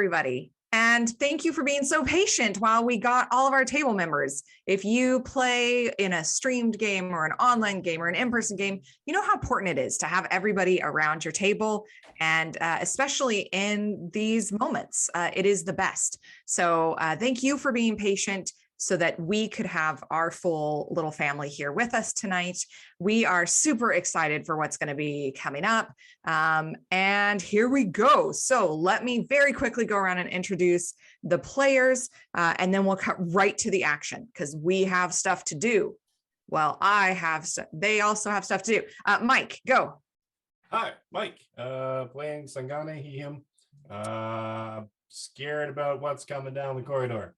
everybody. And thank you for being so patient while we got all of our table members. If you play in a streamed game or an online game or an in-person game, you know how important it is to have everybody around your table. And especially in these moments, it is the best. So thank you for being patient so that we could have our full little family here with us tonight. We are super excited for what's going to be coming up. And here we go. So let me very quickly go around and introduce the players, and then we'll cut right to the action because we have stuff to do. Well, they also have stuff to do. Mike, go. Hi, Mike. Playing Sangane, he, him. Scared about what's coming down the corridor.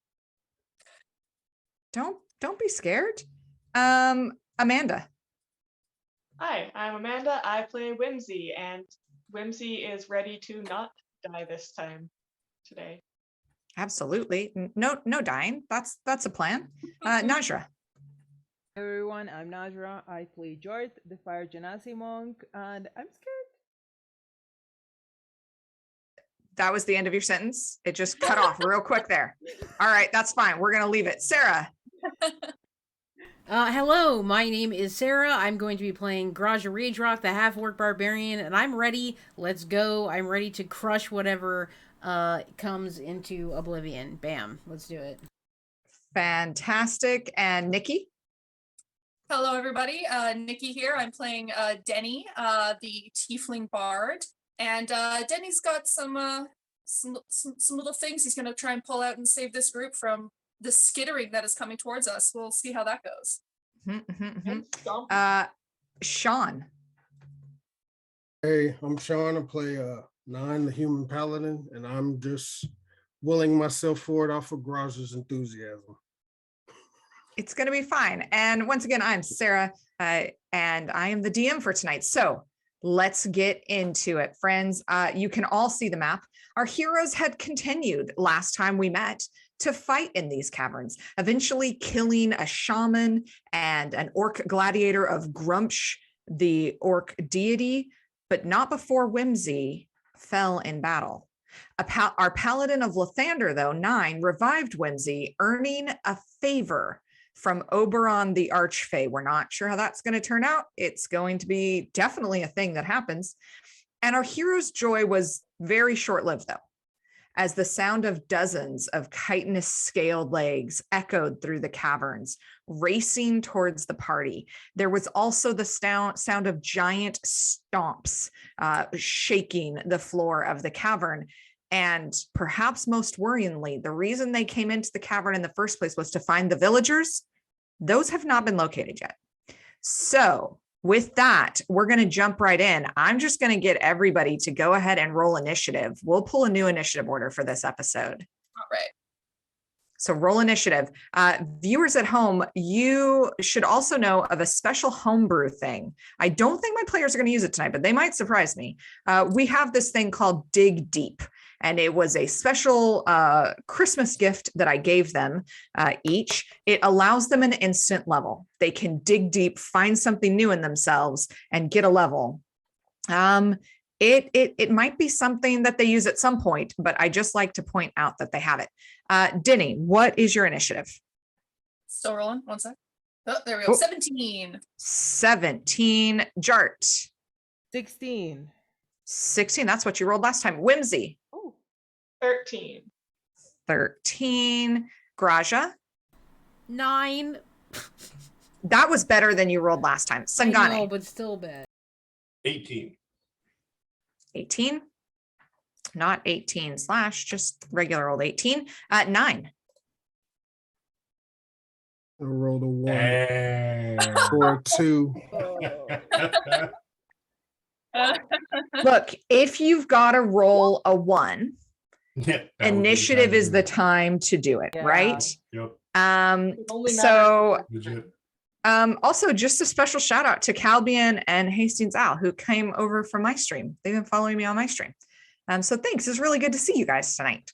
Don't be scared. Amanda. Hi, I'm Amanda. I play Whimsy, and Whimsy is ready to not die this time today. Absolutely. No dying. That's a plan. Najra. Hey everyone, I'm Najra. I play Jorth, the Fire Genasi monk, and I'm scared. That was the end of your sentence. It just cut off real quick there. All right, that's fine. We're going to leave it. Sarah. Hello, my name is Sarah. I'm going to be playing Graja Ragerock, the half-orc barbarian, and I'm ready. Let's go. I'm ready to crush whatever comes into oblivion. Bam. Let's do it. Fantastic. And Nikki? Hello, everybody. Nikki here. I'm playing Denny, the tiefling bard. And Denny's got some little things he's going to try and pull out and save this group from the skittering that is coming towards us. We'll see how that goes. Sean. Hey, I'm Sean. I play Nine, the human paladin, and I'm just willing myself forward off of Graja's enthusiasm. It's going to be fine. And once again, I'm Sarah, and I am the DM for tonight. So let's get into it, friends. You can all see the map. Our heroes had continued last time we met to fight in these caverns, eventually killing a shaman and an orc gladiator of Grumpsh, the orc deity, but not before Whimsy fell in battle. Our paladin of Lathander, though, 9, revived Whimsy, earning a favor from Oberon the Archfey. We're not sure how that's going to turn out. It's going to be definitely a thing that happens. And our hero's joy was very short-lived, though, as the sound of dozens of chitinous scaled legs echoed through the caverns, racing towards the party. There was also the sound of giant stomps shaking the floor of the cavern. And perhaps most worryingly, the reason they came into the cavern in the first place was to find the villagers. Those have not been located yet. So with that, we're going to jump right in. I'm just going to get everybody to go ahead and roll initiative. We'll pull a new initiative order for this episode. All right. So roll initiative. Viewers at home, you should also know of a special homebrew thing. I don't think my players are going to use it tonight, but they might surprise me. We have this thing called Dig Deep. And it was a special Christmas gift that I gave them each. It allows them an instant level. They can dig deep, find something new in themselves, and get a level. It might be something that they use at some point, but I just like to point out that they have it. Denny, what is your initiative? Still rolling. One sec. Oh, there we go. 17. 17. Jart. 16. 16. That's what you rolled last time. Whimsy. 13. 13. Graja. 9. That was better than you rolled last time. Sangane. No, but still bad. 18. 18. Not 18 / just regular old 18. 9. I rolled a 1 Hey. or a 2. Look, if you've got to roll a 1, Yeah, initiative is the time to do it, Yeah. right? Yep. So Legit. also just a special shout out to Calbian and Hastings Al who came over from my stream. They've been following me on my stream. So thanks. It's really good to see you guys tonight.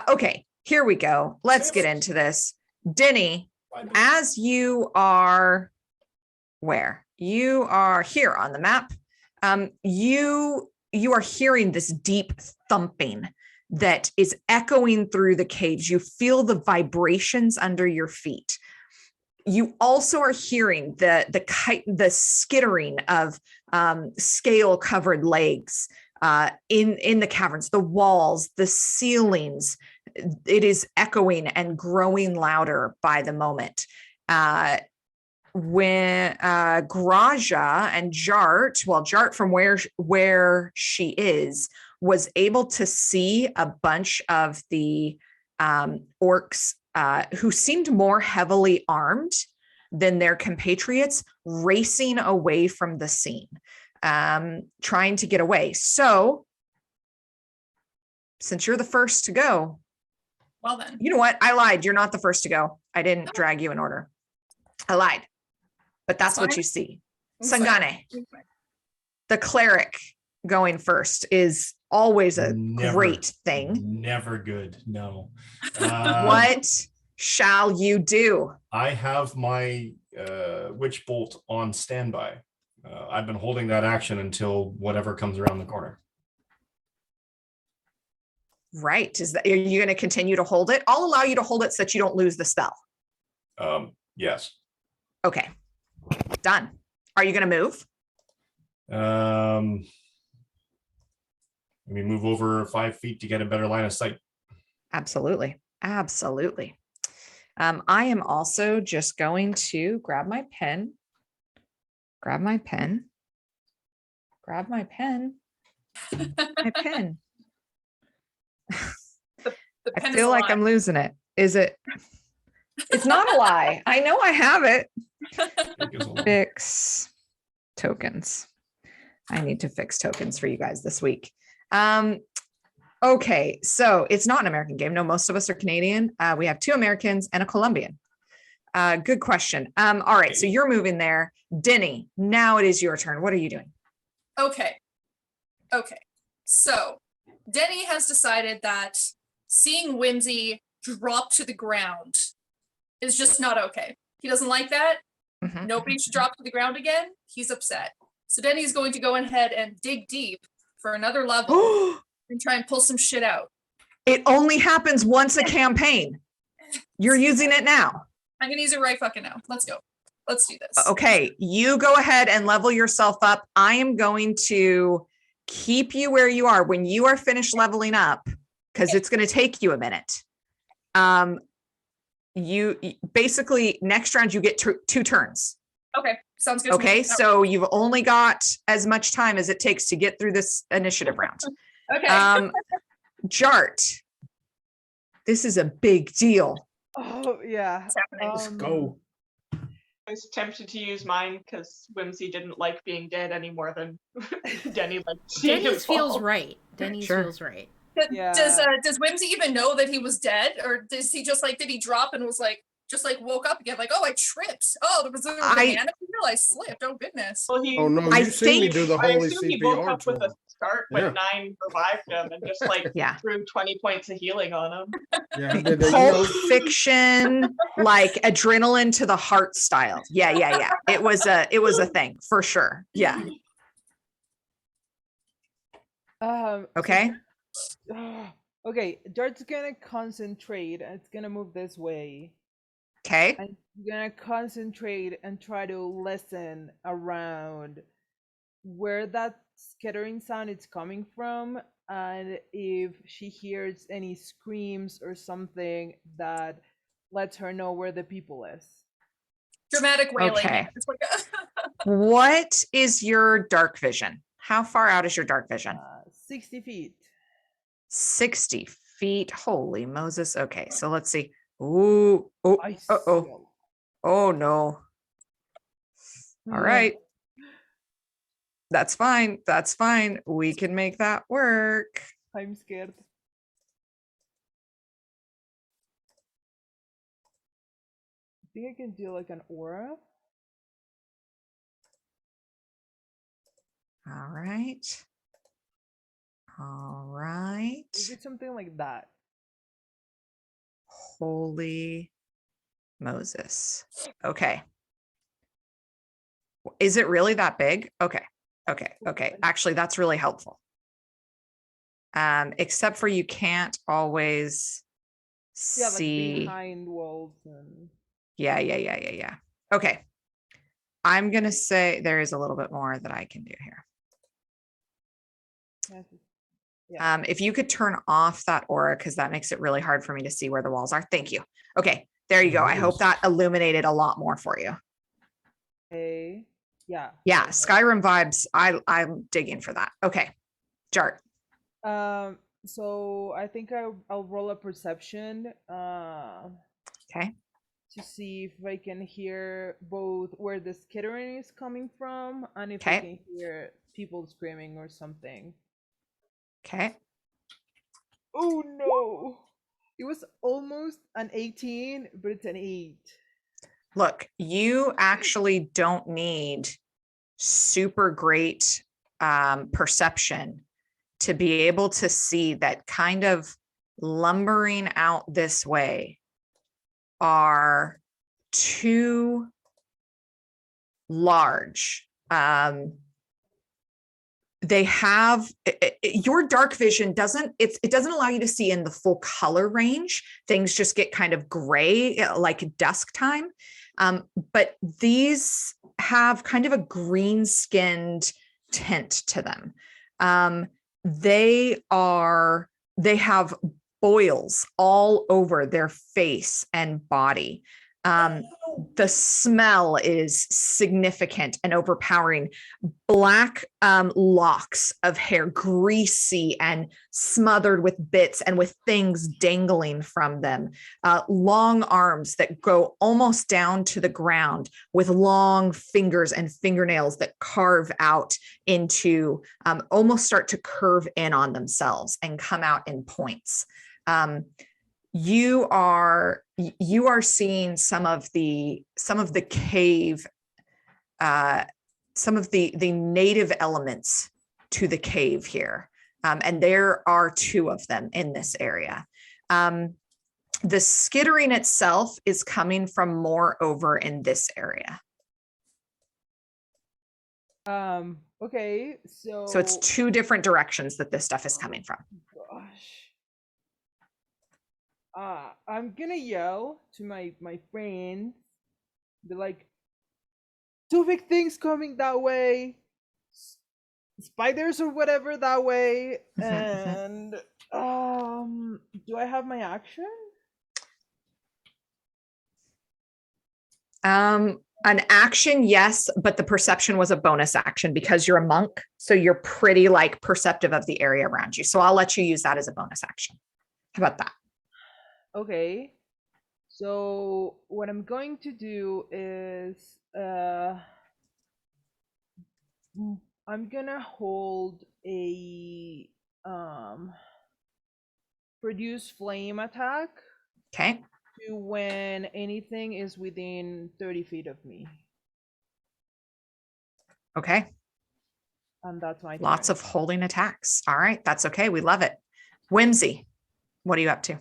Okay, here we go. Let's get into this. Denny, as you are where? You are here on the map. You are hearing this deep thumping that is echoing through the caves. You feel the vibrations under your feet. You also are hearing the skittering of scale-covered legs in the caverns, the walls, the ceilings. It is echoing and growing louder by the moment. When Graja and Jart, well, Jart from where she is, was able to see a bunch of the orcs who seemed more heavily armed than their compatriots racing away from the scene, trying to get away. So, since you're the first to go, Well then. you know what? I lied. You're not the first to go. I didn't drag you in order. I lied. But that's what fine. you see. It's fine. Sangane, It's fine. the cleric going first, is always a Never. great thing. Never good. No. What shall you do? I have my witch bolt on standby. I've been holding that action until whatever comes around the corner. Right. Are you going to continue to hold it? I'll allow you to hold it so that you don't lose the spell. Yes. Okay. Done. Are you going to move? Let me move over 5 feet to get a better line of sight. Absolutely. Absolutely. I am also just going to grab my pen. Grab my pen. Grab my pen. My pen. The I pen is feel like alive. I'm losing it. Is it? It's not a lie. I know I have it. Fix tokens. I need to fix tokens for you guys this week. Okay, so it's not an American game. No, most of us are Canadian. We have 2 Americans and a Colombian. Good question. All right, so you're moving there. Denny, now it is your turn. What are you doing? Okay. So Denny has decided that seeing Whimsy drop to the ground is just not okay. He doesn't like that. Mhm. Nobody should drop to the ground again. He's upset. So Denny's going to go ahead and dig deep for another level and try and pull some shit out. It only happens once a campaign. You're using it now. I'm gonna use it right fucking now. Let's go. Let's do this. Okay, you go ahead and level yourself up. I am going to keep you where you are. When you are finished leveling up, because it's going to take you a minute. You basically, next round you get 2 turns. Okay, sounds good. Okay, so you've only got as much time as it takes to get through this initiative round. Okay. Jart, this is a big deal. Oh yeah. What's happening? Let's go. I was tempted to use mine because Whimsy didn't like being dead any more than Denny liked seeing him Denny's feels fall. right. Denny's Sure. feels right. Yeah. Does Whimsy even know that he was dead, or does he just did he drop and was just woke up again oh, I tripped, oh there was a banana peel, I slipped, oh goodness. Well, Oh no, I you've seen me think- do the I holy assume he woke CPR up with a tour. start, but Yeah. 9 revived him and just Yeah. threw 20 points of healing on him. Yeah, I did that. Pulp Fiction, like adrenaline to the heart style. Yeah. It was a thing for sure. Yeah. Okay. Okay, Dart's gonna concentrate and it's gonna move this way. Okay. And he's gonna concentrate and try to listen around where that skittering sound is coming from, and if she hears any screams or something that lets her know where the people is. Dramatic wailing. Okay. It's like What is your dark vision? How far out is your dark vision? 60 feet. 60 feet. Holy Moses. Okay, so let's see. Ooh. Oh. I Uh-oh. still- Oh no. All right. That's fine. That's fine. We can make that work. I'm scared. I think I can do like an aura. All right. All right. Is it something like that? Holy Moses. Okay. Is it really that big? Okay. Actually, that's really helpful. Except for you can't always Yeah, like see. behind walls and Yeah. Okay. I'm going to say there is a little bit more that I can do here. yeah. If you could turn off that aura, because that makes it really hard for me to see where the walls are. Thank you. Okay, there you go. I hope that illuminated a lot more for you. Okay. Yeah. Yeah, Skyrim vibes. I'm digging for that. Okay, Jart. So I think I'll roll a perception. Okay. To see if I can hear both where the skittering is coming from and if I Okay. can hear people screaming or something. Okay. Oh no! It was almost an 18, but it's an 8. Look, you actually don't need super great perception to be able to see that kind of lumbering out this way are too large. They have your dark vision doesn't it doesn't allow you to see in the full color range. Things just get kind of gray like dusk time. But these have kind of a green skinned tint to them. They have boils all over their face and body. The smell is significant and overpowering. Black locks of hair, greasy and smothered with bits and with things dangling from them. Long arms that go almost down to the ground with long fingers and fingernails that carve out into, almost start to curve in on themselves and come out in points. You are seeing some of the cave, some of the native elements to the cave here, and there are 2 of them in this area. The skittering itself is coming from more over in this area. Okay, so it's 2 different directions that this stuff is coming from. Gosh. I'm gonna yell to my friends, be like, 2 big things coming that way, spiders or whatever that way, and do I have my action? An action, yes, but the perception was a bonus action because you're a monk, so you're pretty like perceptive of the area around you. So I'll let you use that as a bonus action. How about that? Okay. So what I'm going to do is I'm gonna hold a produce flame attack. Okay. To when anything is within 30 feet of me. Okay. And that's my Lots turn. of holding attacks. All right, that's okay. We love it. Whimsy, what are you up to?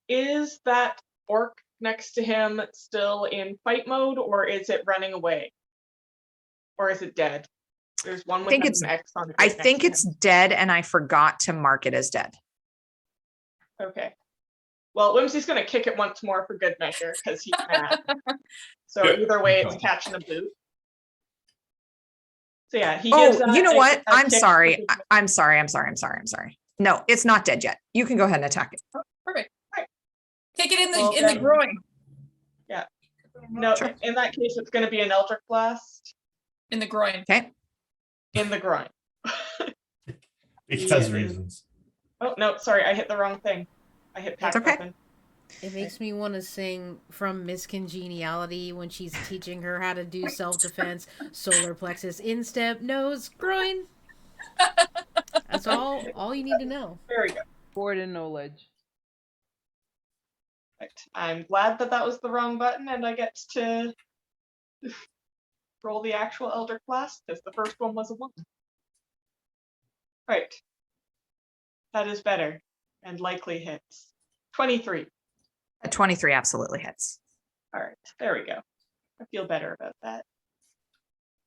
Is that orc next to him still in fight mode, or is it running away? Or is it dead? There's one with an X on it. I think it's dead, and I forgot to mark it as dead. Okay. Well, Whimsy's going to kick it once more for good measure, because he's mad. So either way, it's catching a boot. So yeah, he gives you know what? I'm sorry. for I'm sorry. No, it's not dead yet. You can go ahead and attack it. Oh, perfect. All right. Kick it in the groin. Yeah. No, Sure. In that case, it's going to be an Eldritch Blast. In the groin. Okay. In the groin. Because reasons. Oh, no, sorry. I hit the wrong thing. I hit pack okay. weapon. It makes me want to sing from Miss Congeniality when she's teaching her how to do self-defense. Solar plexus, instep, nose, groin. That's all you need to know. There we go. Forward in knowledge. Right. I'm glad that was the wrong button, and I get to roll the actual Eldritch Blast, because the first one was a 1. Right. That is better, and likely hits. 23. A 23 absolutely hits. All right, there we go. I feel better about that.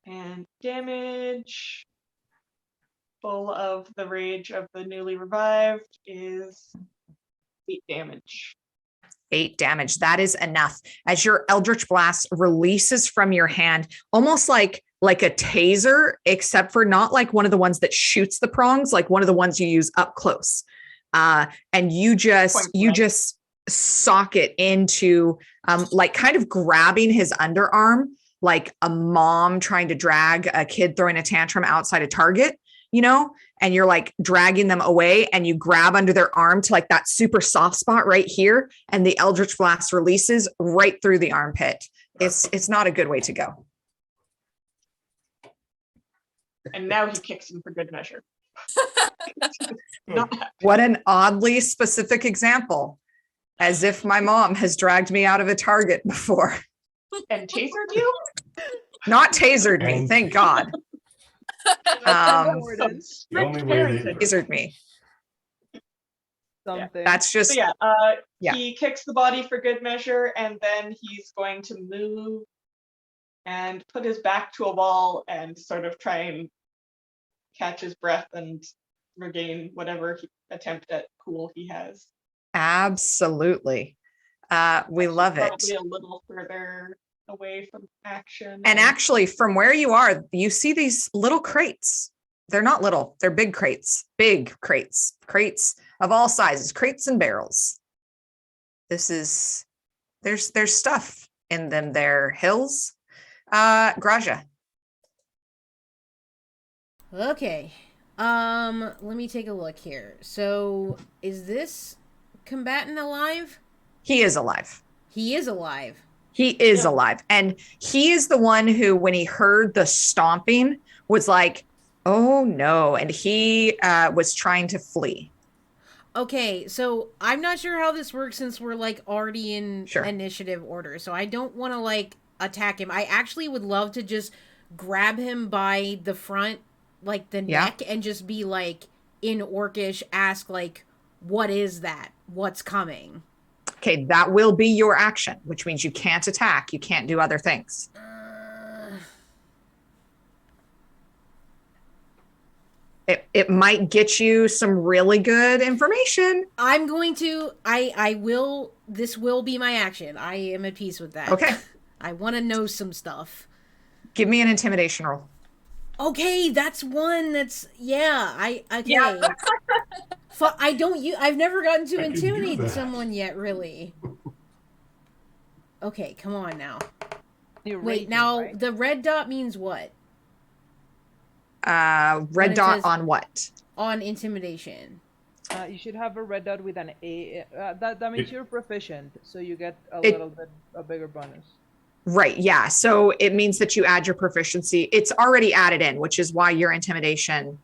And damage full of the rage of the newly revived is 8 damage. 8 damage. That is enough. As your Eldritch Blast releases from your hand, almost like a taser, except for not like one of the ones that shoots the prongs, like one of the ones you use up close. And you just sock it into like kind of grabbing his underarm, like a mom trying to drag a kid throwing a tantrum outside a Target, and you're like dragging them away, and you grab under their arm to like that super soft spot right here, and the Eldritch Blast releases right through the armpit. It's not a good way to go. And now he kicks him for good measure. What an oddly specific example, as if my mom has dragged me out of a Target before. And tasered you? Not tasered me, thank God. The only way they Tasered me. Something. That's just So yeah. He kicks the body for good measure, and then he's going to move and put his back to a wall and sort of try and catch his breath and regain whatever attempt at cool he has. Absolutely. We love it. Probably a little further away from action. And actually, from where you are, you see these little crates. They're not little, they're big crates of all sizes, crates and barrels. There's stuff in them. They're hills. Graja. Okay. Let me take a look here. So, is this combatant alive? He is alive. He is alive. He is alive. And he is the one who, when he heard the stomping, was like, oh no. And he was trying to flee. Okay, so I'm not sure how this works since we're like already in Sure. initiative order. So I don't want to like attack him. I actually would love to just grab him by the front, like the neck, and just be like in Orcish, ask like, what is that? What's coming? Okay, that will be your action, which means you can't attack. You can't do other things. It might get you some really good information. I'm going to, I will, this will be my action. I am at peace with that. Okay. I want to know some stuff. Give me an intimidation roll. Okay, that's one that's, okay. Yeah. I've never gotten to intimidate someone yet, really. Okay, come on now. Wait, now, right? The red dot means what? Red dot on what? On intimidation. You should have a red dot with an A. That means you're proficient, so you get a bigger bonus. Right, yeah. So it means that you add your proficiency. It's already added in, which is why your intimidation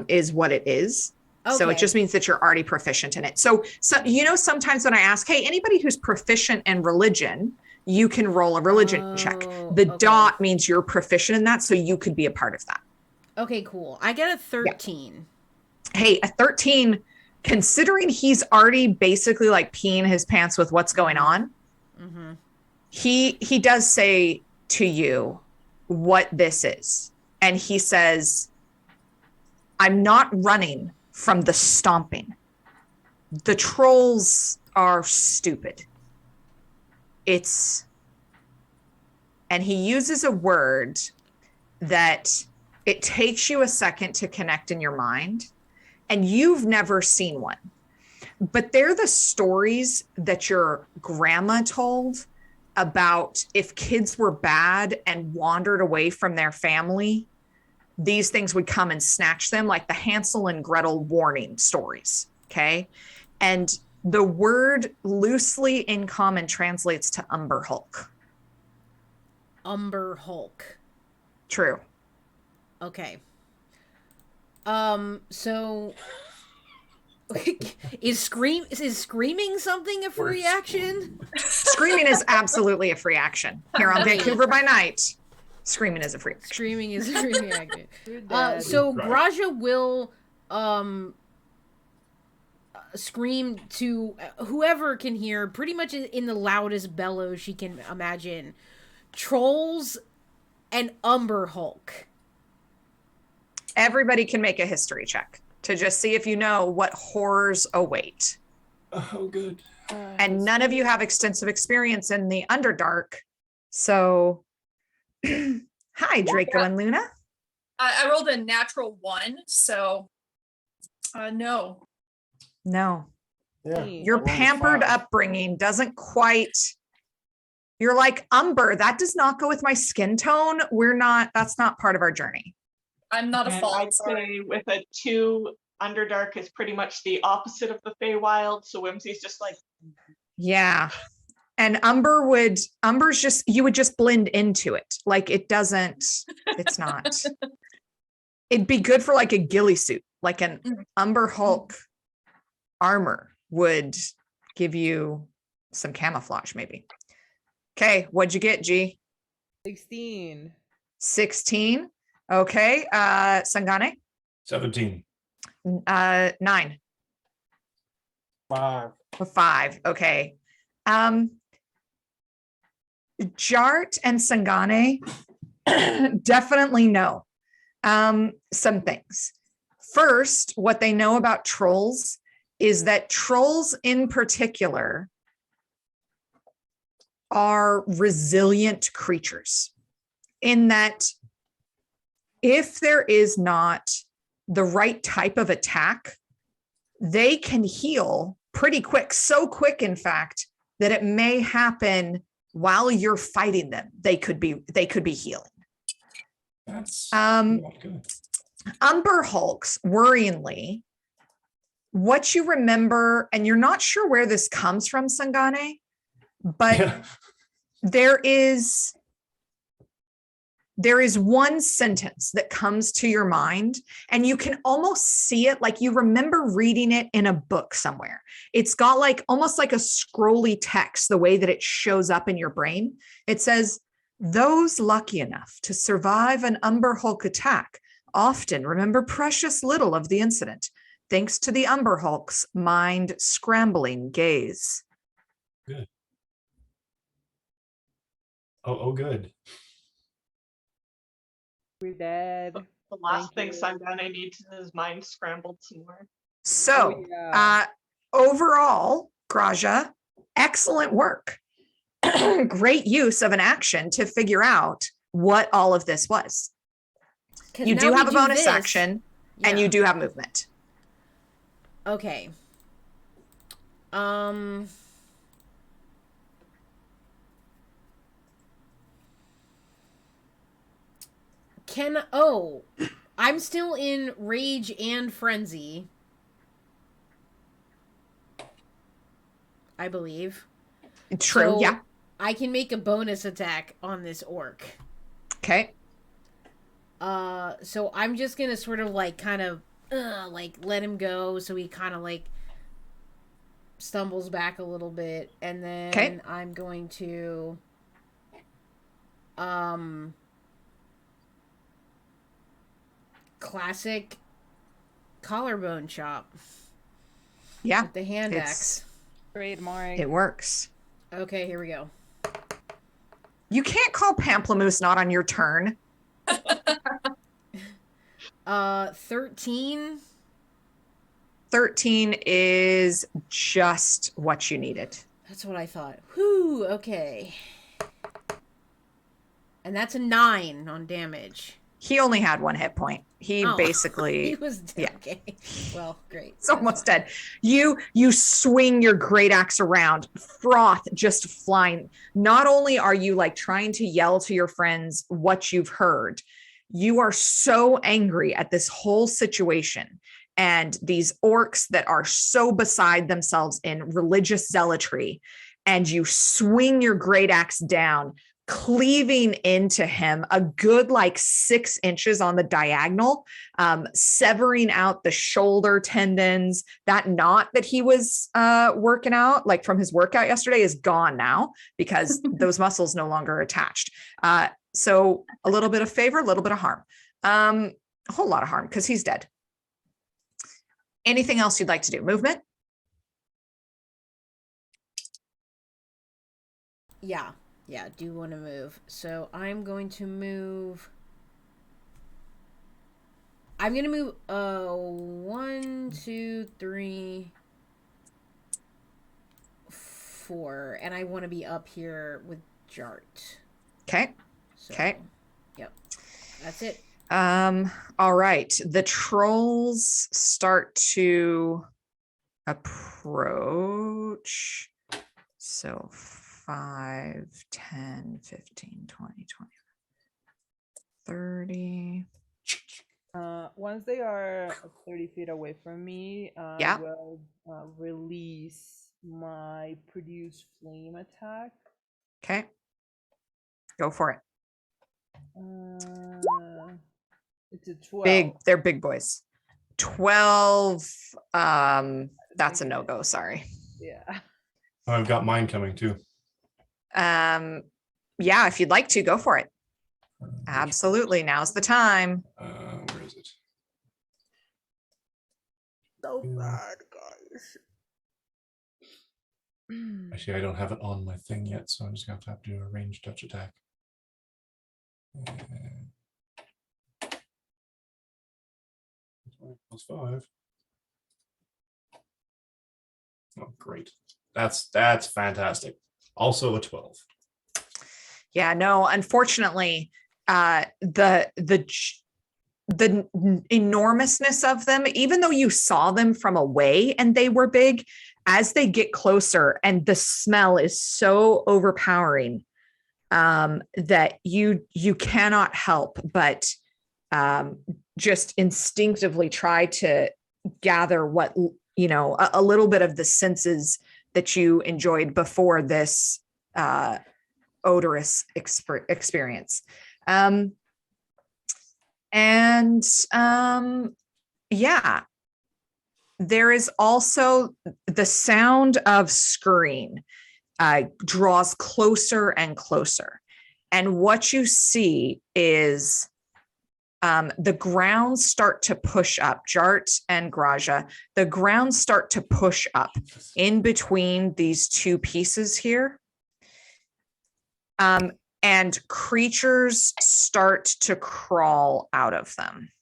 is what it is. Okay. So it just means that you're already proficient in it. So sometimes when I ask, hey, anybody who's proficient in religion, you can roll a religion check. The dot means you're proficient in that, so you could be a part of that. Okay, cool. I get a 13. Yeah. Hey, a 13, considering he's already basically like peeing his pants with what's going on, he does say to you what this is. And he says, I'm not running from the stomping. The trolls are stupid. And he uses a word that it takes you a second to connect in your mind, and you've never seen one. But they're the stories that your grandma told about if kids were bad and wandered away from their family, these things would come and snatch them, like the Hansel and Gretel warning stories, okay? And the word loosely in common translates to Umber Hulk. Umber Hulk. True. Okay. So is screaming something a free action? Screaming is absolutely a free action. Here on Vancouver by Night, screaming is a free action. Screaming is a free action. So Graja will scream to whoever can hear, pretty much in the loudest bellow she can imagine. Trolls and Umber Hulk. Everybody can make a history check to just see if you know what horrors await. Oh, good. And none of you have extensive experience in the Underdark. So, hi, Draco and Luna. I rolled a natural 1, so no. No. Yeah. Your rolled a pampered 5. upbringing doesn't quite. You're like, Umber, that does not go with my skin tone. That's not part of our journey. I'm not a And fault. I'd say with a 2, Underdark is pretty much the opposite of the Feywild. So Whimsy's just like, Yeah. And Umber's just, you would just blend into it. Like it's not. It'd be good for like a ghillie suit, like an Umber Hulk armor would give you some camouflage maybe. Okay, what'd you get, G? 16. 16. Okay, Sangane? 17. 9. 5. 5. Okay. Jart and Sangane definitely know some things. First, what they know about trolls is that trolls in particular are resilient creatures, in that if there is not the right type of attack, they can heal pretty quick, so quick, in fact, that it may happen while you're fighting them. They could be healing. That's not good. Umber Hulks, worryingly, what you remember, and you're not sure where this comes from, Sangane, but Yeah. there is one sentence that comes to your mind, and you can almost see it, like you remember reading it in a book somewhere. It's got like almost like a scrolly text, the way that it shows up in your brain. It says, those lucky enough to survive an Umber Hulk attack often remember precious little of the incident, thanks to the Umber Hulk's mind-scrambling gaze. Good. Oh, good. We're dead. the last Thank thing you. Sangane needs is his mind scrambled some more. So, yeah. overall, Graja, excellent work. Great use of an action to figure out what all of this was. 'Cause You now do we have a bonus this. action, and you Yeah. do have movement. Okay. I'm still in rage and frenzy, I believe. True, So yeah. I can make a bonus attack on this orc. Okay. So I'm just gonna sort of like kind of like let him go, so he kind of like stumbles back a little bit, and then Okay. I'm going to classic collarbone chop Yeah. with the hand It's- axe. Trademark. It works. Okay, here we go. You can't call Pamplemousse not on your turn. 13. 13 is just what you needed. That's what I thought. Whew, okay. And that's a 9 on damage. He only had 1 hit point. He Oh, basically he was dead. yeah. Okay. Well, great. It's almost dead. You swing your great axe around, froth just flying. Not only are you like trying to yell to your friends what you've heard, you are so angry at this whole situation and these orcs that are so beside themselves in religious zealotry, and you swing your great axe down, cleaving into him a good like 6 inches on the diagonal, severing out the shoulder tendons. That knot that he was working out, like from his workout yesterday, is gone now because those muscles no longer attached. So a little bit of favor, a little bit of harm, a whole lot of harm because he's dead. Anything else you'd like to do? Movement? Yeah, do want to move. So I'm going to move. I'm gonna move 1, 2, 3, 4, and I want to be up here with Jart. Okay. So, Okay. yep, that's it. All right. The trolls start to approach. So 5, 10, 15, 20, 30. Once they are 30 feet away from me, I Yeah. will release my produce flame attack. Okay. Go for it. It's a 12. Big, they're big boys. 12. That's a no-go, sorry. Yeah. Oh, I've got mine coming too. Yeah, if you'd like to, go for it. Absolutely. Now's the time. Where is it? So bad, guys. Actually, I don't have it on my thing yet, so I'm just going to have to do a ranged touch attack. +5. Oh, great. That's fantastic. Also a 12. Yeah, no, unfortunately, the enormousness of them, even though you saw them from away and they were big, as they get closer and the smell is so overpowering, that you cannot help but just instinctively try to gather what, a little bit of the senses that you enjoyed before this odorous experience. Yeah, there is also the sound of scurrying draws closer and closer. And what you see is the grounds start to push up. Jart and Graja, the grounds start to push up in between these two pieces here. And creatures start to crawl out of them.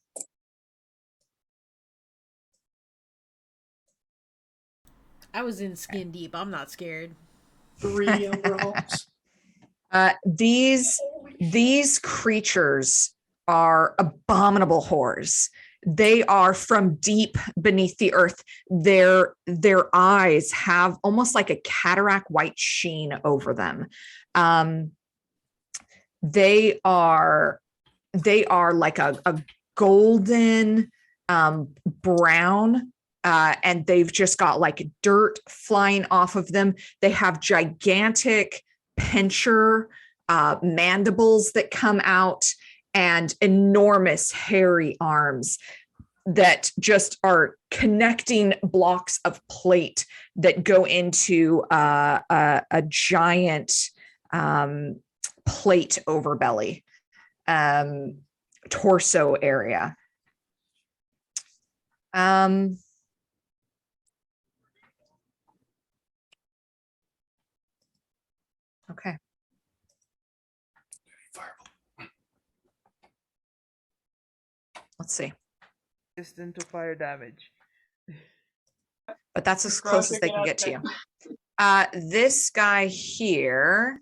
I was in skin deep. I'm not scared. 3 overalls. These creatures are abominable horrors. They are from deep beneath the earth. Their eyes have almost like a cataract white sheen over them. They are like a golden brown, and they've just got like dirt flying off of them. They have gigantic pincher mandibles that come out and enormous hairy arms that just are connecting blocks of plate that go into a giant plate overbelly, torso area. Okay. Let's see. Resistant to fire damage. But that's as close as they can get to you. This guy here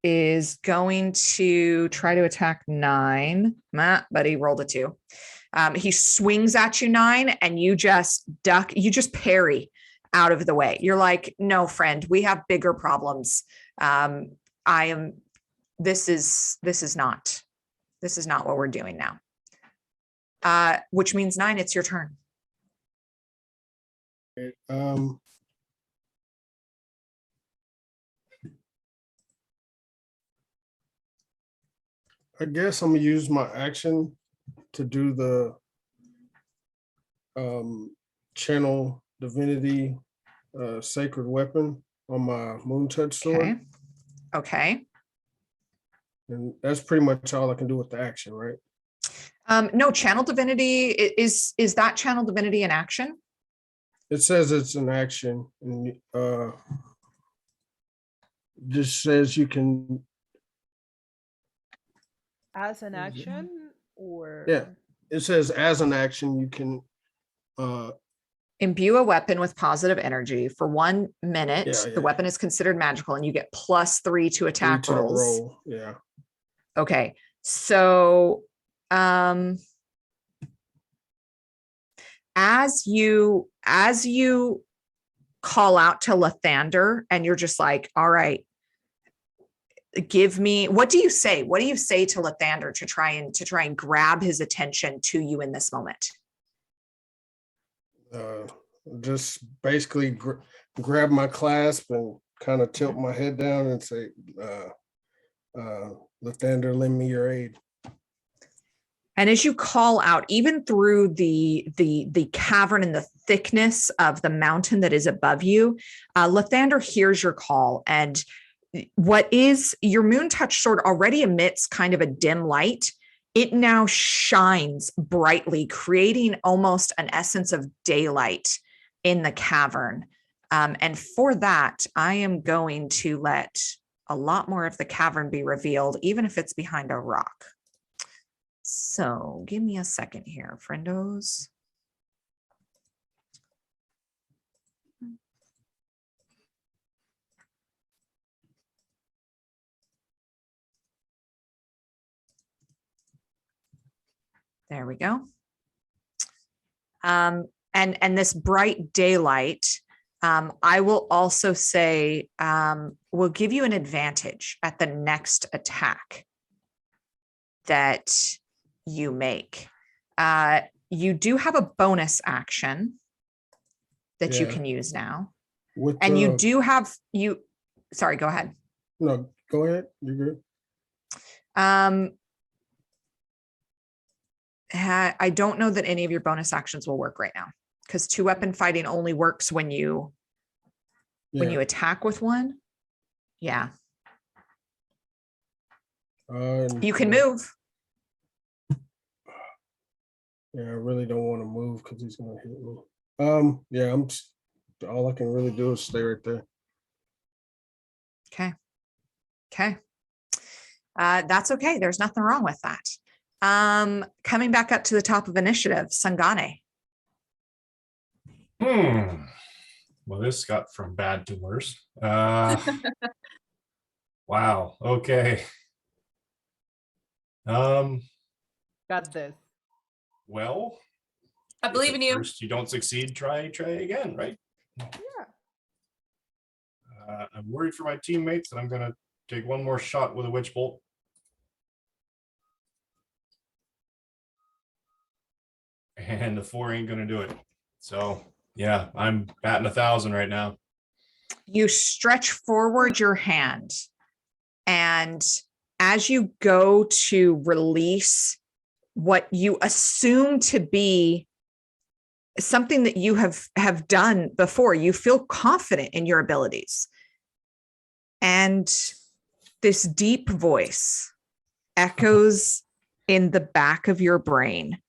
is going to try to attack 9, but he rolled a 2. He swings at you 9 and you just duck, you just parry out of the way. You're like, no, friend, we have bigger problems. This is not what we're doing now. Which means 9, it's your turn. I guess I'm gonna use my action to do the channel divinity sacred weapon on my moon touch sword. Okay. And that's pretty much all I can do with the action, right? No, channel divinity is that channel divinity in action? It says it's an action, and just says you can. As an action, or Yeah, it says as an action, you can, Imbue a weapon with positive energy for 1 minute. Yeah, The yeah. weapon is considered magical and you get +3 to attack to the rolls. roll. Yeah. Okay. So as you call out to Lathander and you're just like, all right, give me, what do you say? What do you say to Lathander to try and grab his attention to you in this moment? Just basically grab my clasp and kind of tilt my head down and say, Lathander, lend me your aid. And as you call out, even through the cavern and the thickness of the mountain that is above you, Lathander hears your call. And what is your moon touch sword already emits kind of a dim light. It now shines brightly, creating almost an essence of daylight in the cavern. And for that, I am going to let a lot more of the cavern be revealed, even if it's behind a rock. So give me a second here, friendos. There we go. And this bright daylight, I will also say, will give you an advantage at the next attack that you make. You do have a bonus action that you can use now. And you do have, sorry, go ahead. No, go ahead. You're good. I don't know that any of your bonus actions will work right now because 2-weapon fighting only works when you attack with one. Yeah. You can move. Yeah, I really don't want to move because he's gonna hit me. Yeah, all I can really do is stay right there. Okay. That's okay. There's nothing wrong with that. Coming back up to the top of initiative, Sangane. Well, this got from bad to worse. Wow. Okay. Got this. Well, I believe in you. First, you don't succeed. Try again, right? Yeah. I'm worried for my teammates, and I'm gonna take one more shot with a witch bolt. And the 4 ain't gonna do it. So yeah, I'm batting 1,000 right now. You stretch forward your hand, and as you go to release what you assume to be something that you have done before, you feel confident in your abilities. And this deep voice echoes in the back of your brain,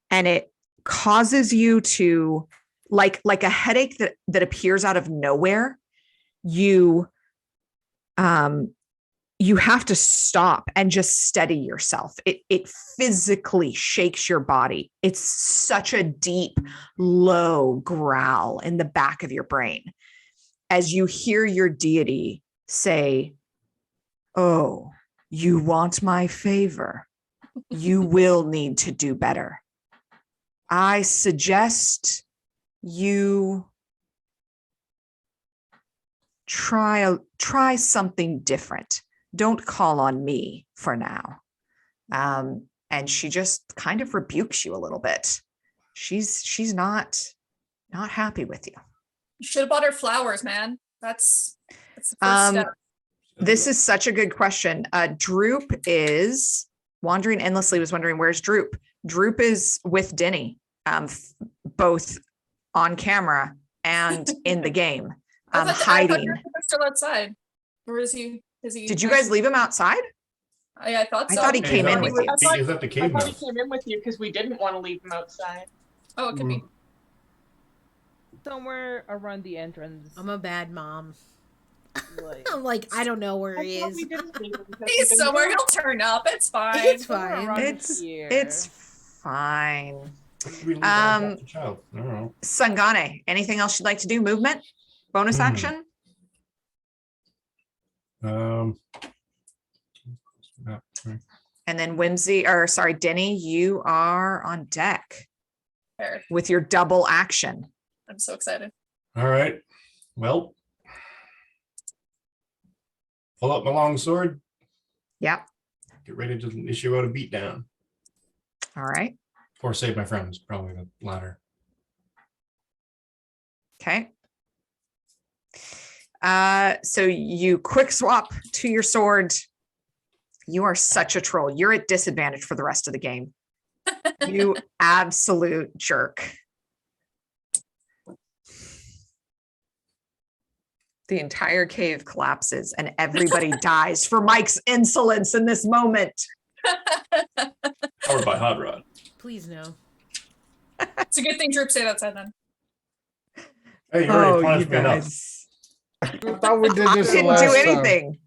and it causes you to, like a headache that appears out of nowhere, you have to stop and just steady yourself. It physically shakes your body. It's such a deep, low growl in the back of your brain as you hear your deity say, "Oh, you want my favor? You will need to do better. I suggest you try something different. Don't call on me for now." And she just kind of rebukes you a little bit. She's not happy with you. You should have bought her flowers, man. That's the first step. This is such a good question. Droop is wandering endlessly, was wondering, where's Droop? Droop is with Denny, both on camera and in the game, hiding. He's still outside. Or is he? Did you guys leave him outside? I thought so. I thought he came in with you. He's at the cave I thought he mouth. came in with you because we didn't want to leave him outside. Oh, it could be. Somewhere around the entrance. I'm a bad mom. Like, I'm like, I don't know where he I thought is. we didn't leave him because we He's didn't somewhere. want He'll turn up. It's fine. It's somewhere fine. around It's here. it's fine. We leave our Um, the child. I don't know. Sangane, anything else you'd like to do? Movement? Bonus Hmm. action? Yeah, right. And then Denny, you are on deck Prepared. with your double action. I'm so excited. All right. Well, pull up my long sword. Yep. Get ready to issue out a beatdown. All right. Or save my friends. Probably the latter. Okay. So you quick swap to your sword. You are such a troll. You're at disadvantage for the rest of the game. You absolute jerk. The entire cave collapses and everybody dies for Mike's insolence in this moment. Powered by Hot Rod. Please no. It's a good thing Droop stayed outside then. Hey, you already punished me enough. I thought we did I this the didn't last do time. anything.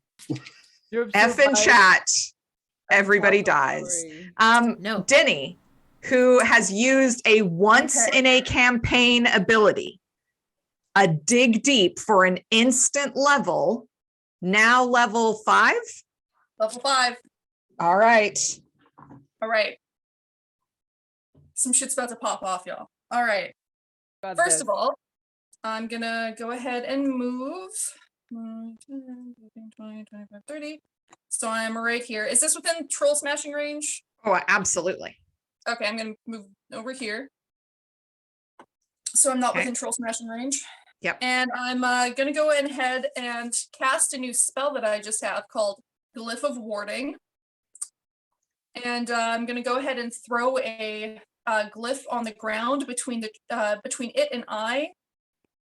F in chat. Everybody dies. No. Denny, who has used a once in a campaign ability, a dig deep for an instant level, now level 5. Level 5. All right. All right. Some shit's about to pop off, y'all. All right. Got First this. of all, I'm gonna go ahead and move 10, 20, 25, 30. So I'm right here. Is this within troll smashing range? Oh, absolutely. Okay, I'm gonna move over here. So I'm not Okay. within troll smashing range. Yep. And I'm gonna go ahead and cast a new spell that I just have called Glyph of Warding. And I'm gonna go ahead and throw a glyph on the ground between it and I.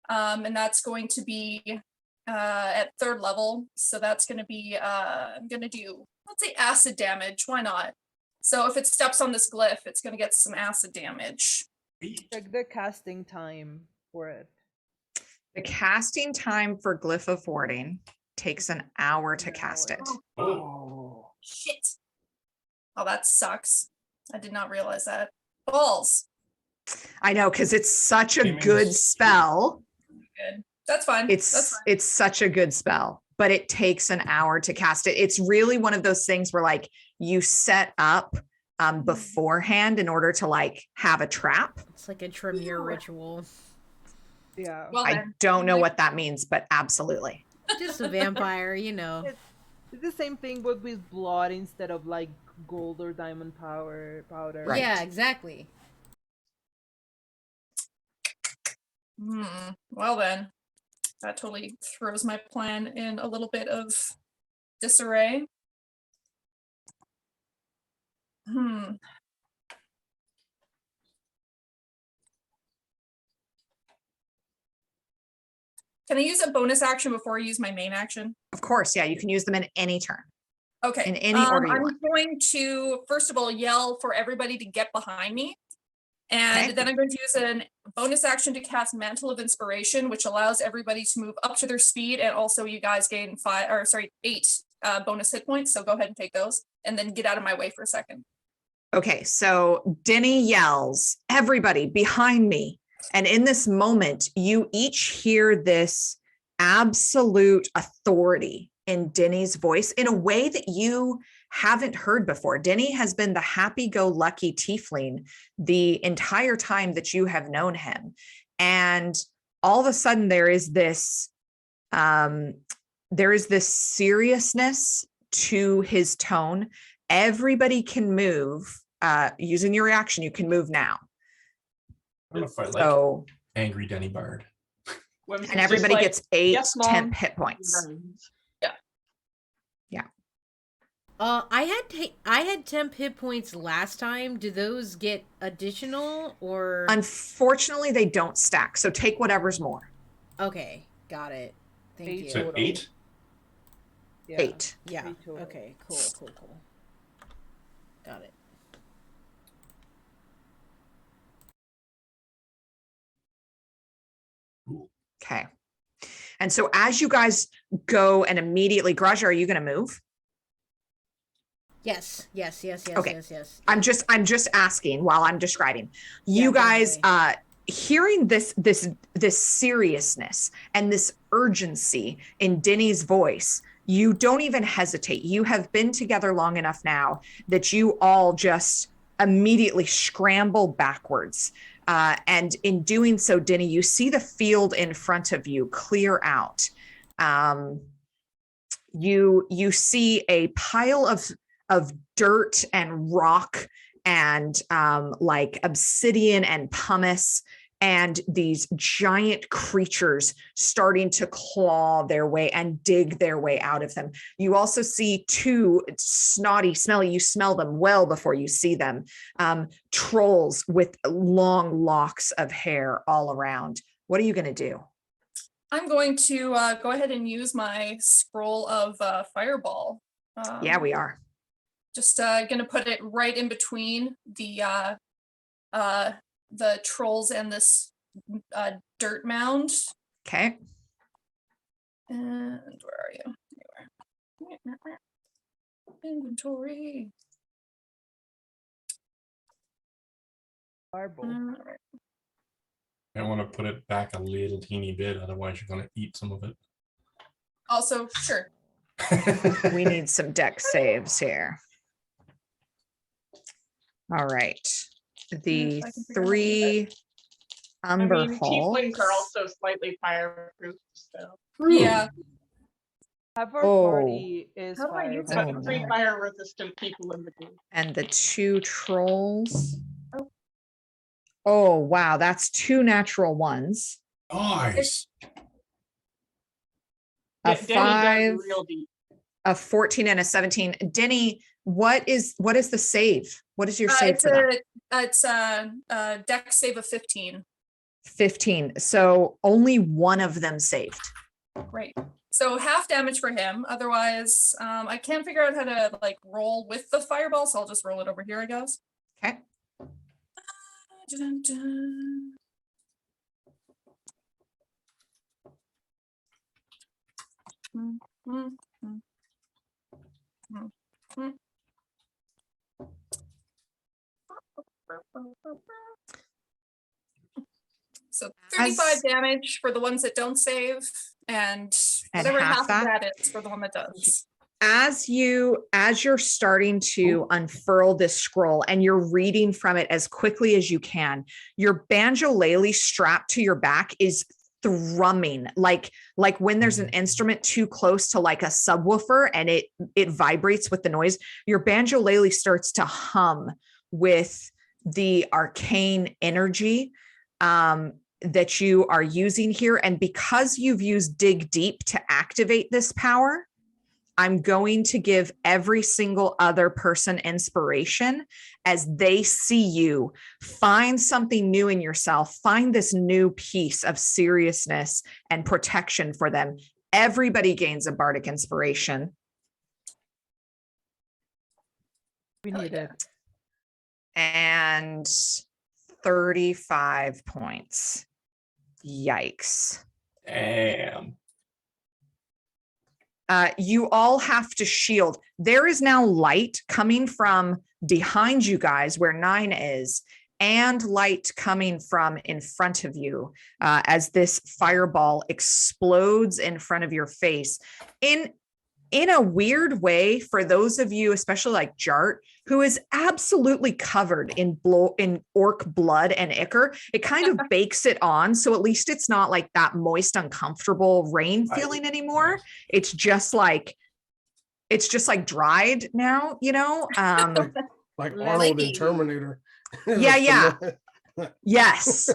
And that's going to be at 3rd level. So that's going to be, I'm going to do, let's say acid damage. Why not? So if it steps on this glyph, it's going to get some acid damage. Check the casting time for it. The casting time for Glyph of Warding takes an hour to cast it. Oh, Shit. Oh, that sucks. I did not realize that. Balls. I know, because it's such a Gaming's- good spell. Good. That's fine. That's It's fine. it's such a good spell, but it takes an hour to cast it. It's really one of those things where like you set up beforehand in order to like have a trap. It's like a Tremere ritual. Yeah. Well, I then, don't know what that means, but absolutely. Just a vampire, you know. It's the same thing, but with blood instead of like gold or diamond powder. Right. Yeah, exactly. Well then, that totally throws my plan in a little bit of disarray. Can I use a bonus action before I use my main action? Of course, yeah, you can use them in any turn. Okay. In any order you I'm want. going to, first of all, yell for everybody to get behind me. And Okay. then I'm going to use a bonus action to cast Mantle of Inspiration, which allows everybody to move up to their speed. And also you guys gain 8 bonus hit points. So go ahead and take those and then get out of my way for a second. Okay, so Denny yells, everybody behind me. And in this moment, you each hear this absolute authority in Denny's voice in a way that you haven't heard before. Denny has been the happy-go-lucky tiefling the entire time that you have known him. And all of a sudden there is this seriousness to his tone. Everybody can move. Using your reaction, you can move now. I don't know if I like So, angry Denny Bard. and everybody gets 8 "Yes, Mom." temp hit points. I had temp hit points last time. Do those get additional or? Unfortunately, they don't stack. So take whatever's more. Okay, got it. Thank 8 you. So total. 8? Yeah. 8. Yeah. 8 total. Okay. Cool. Got it. Okay. And so as you guys go and immediately, Graja, are you going to move? Yes. Okay. Yes. I'm just asking while I'm describing. Yeah, You guys, definitely. hearing this seriousness and this urgency in Denny's voice, you don't even hesitate. You have been together long enough now that you all just immediately scramble backwards. And in doing so, Denny, you see the field in front of you clear out. You see a pile of dirt and rock and like obsidian and pumice, and these giant creatures starting to claw their way and dig their way out of them. You also see two snotty, smelly, you smell them well before you see them, trolls with long locks of hair all around. What are you going to do? I'm going to go ahead and use my scroll of fireball. Yeah, we are. Just gonna put it right in between the trolls and this dirt mound. Okay. And where are you? There you are. Inventory. Fireball. All right. I want to put it back a little teeny bit, otherwise you're going to eat some of it. Also, sure. We need some deck saves here. All right. The If I can figure out how to do three I umber mean, tieflings are hulks. also slightly fireproof, so. Yeah. Half our Oh. party is How do I use fire. it? Oh, Three no. fire resistant people in the group. And the two trolls. Oh. Oh, wow. That's two natural ones. Nice. A Denny dug 5, real deep. a 14, and a 17. Denny, what is the save? What is your save for that? It's a deck save of 15. 15. So only one of them saved. Great. So half damage for him. Otherwise, I can't figure out how to like roll with the fireball, so I'll just roll it over here, I guess. Okay. Dun-dun-dun. Mm, mm, mm. Mm, mm. So 35 damage for the ones that don't save, and whatever half half that? of that is for the one that does. As you're starting to unfurl this scroll and you're reading from it as quickly as you can, your banjolele strapped to your back is thrumming like when there's an instrument too close to like a subwoofer and it vibrates with the noise. Your banjolele starts to hum with the arcane energy that you are using here. And because you've used Dig Deep to activate this power, I'm going to give every single other person inspiration as they see you find something new in yourself, find this new piece of seriousness and protection for them. Everybody gains a bardic inspiration. We Hell need yeah. it. And 35 points. Yikes. Damn. You all have to shield. There is now light coming from behind you guys where 9 is, and light coming from in front of you as this fireball explodes in front of your face. In a weird way, for those of you, especially like Jart, who is absolutely covered in orc blood and ichor, it kind of bakes it on. So at least it's not like that moist, uncomfortable rain feeling anymore. It's just like dried now, you know? Like Let Arnold me- in Terminator. Yeah. Yes.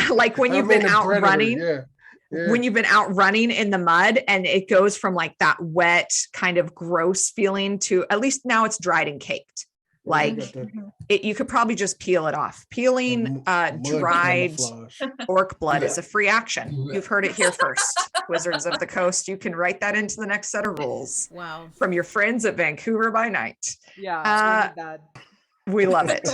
Like when you've been out running. Yeah. When you've been out running in the mud and it goes from like that wet kind of gross feeling to, at least now it's dried and caked. Like you could probably just peel it off. Peeling dried orc blood is a free action. You've heard it here first. Wizards of the Coast, you can write that into the next set of rules. Wow. From your friends at Vancouver by Night. Yeah, we need that. We love it.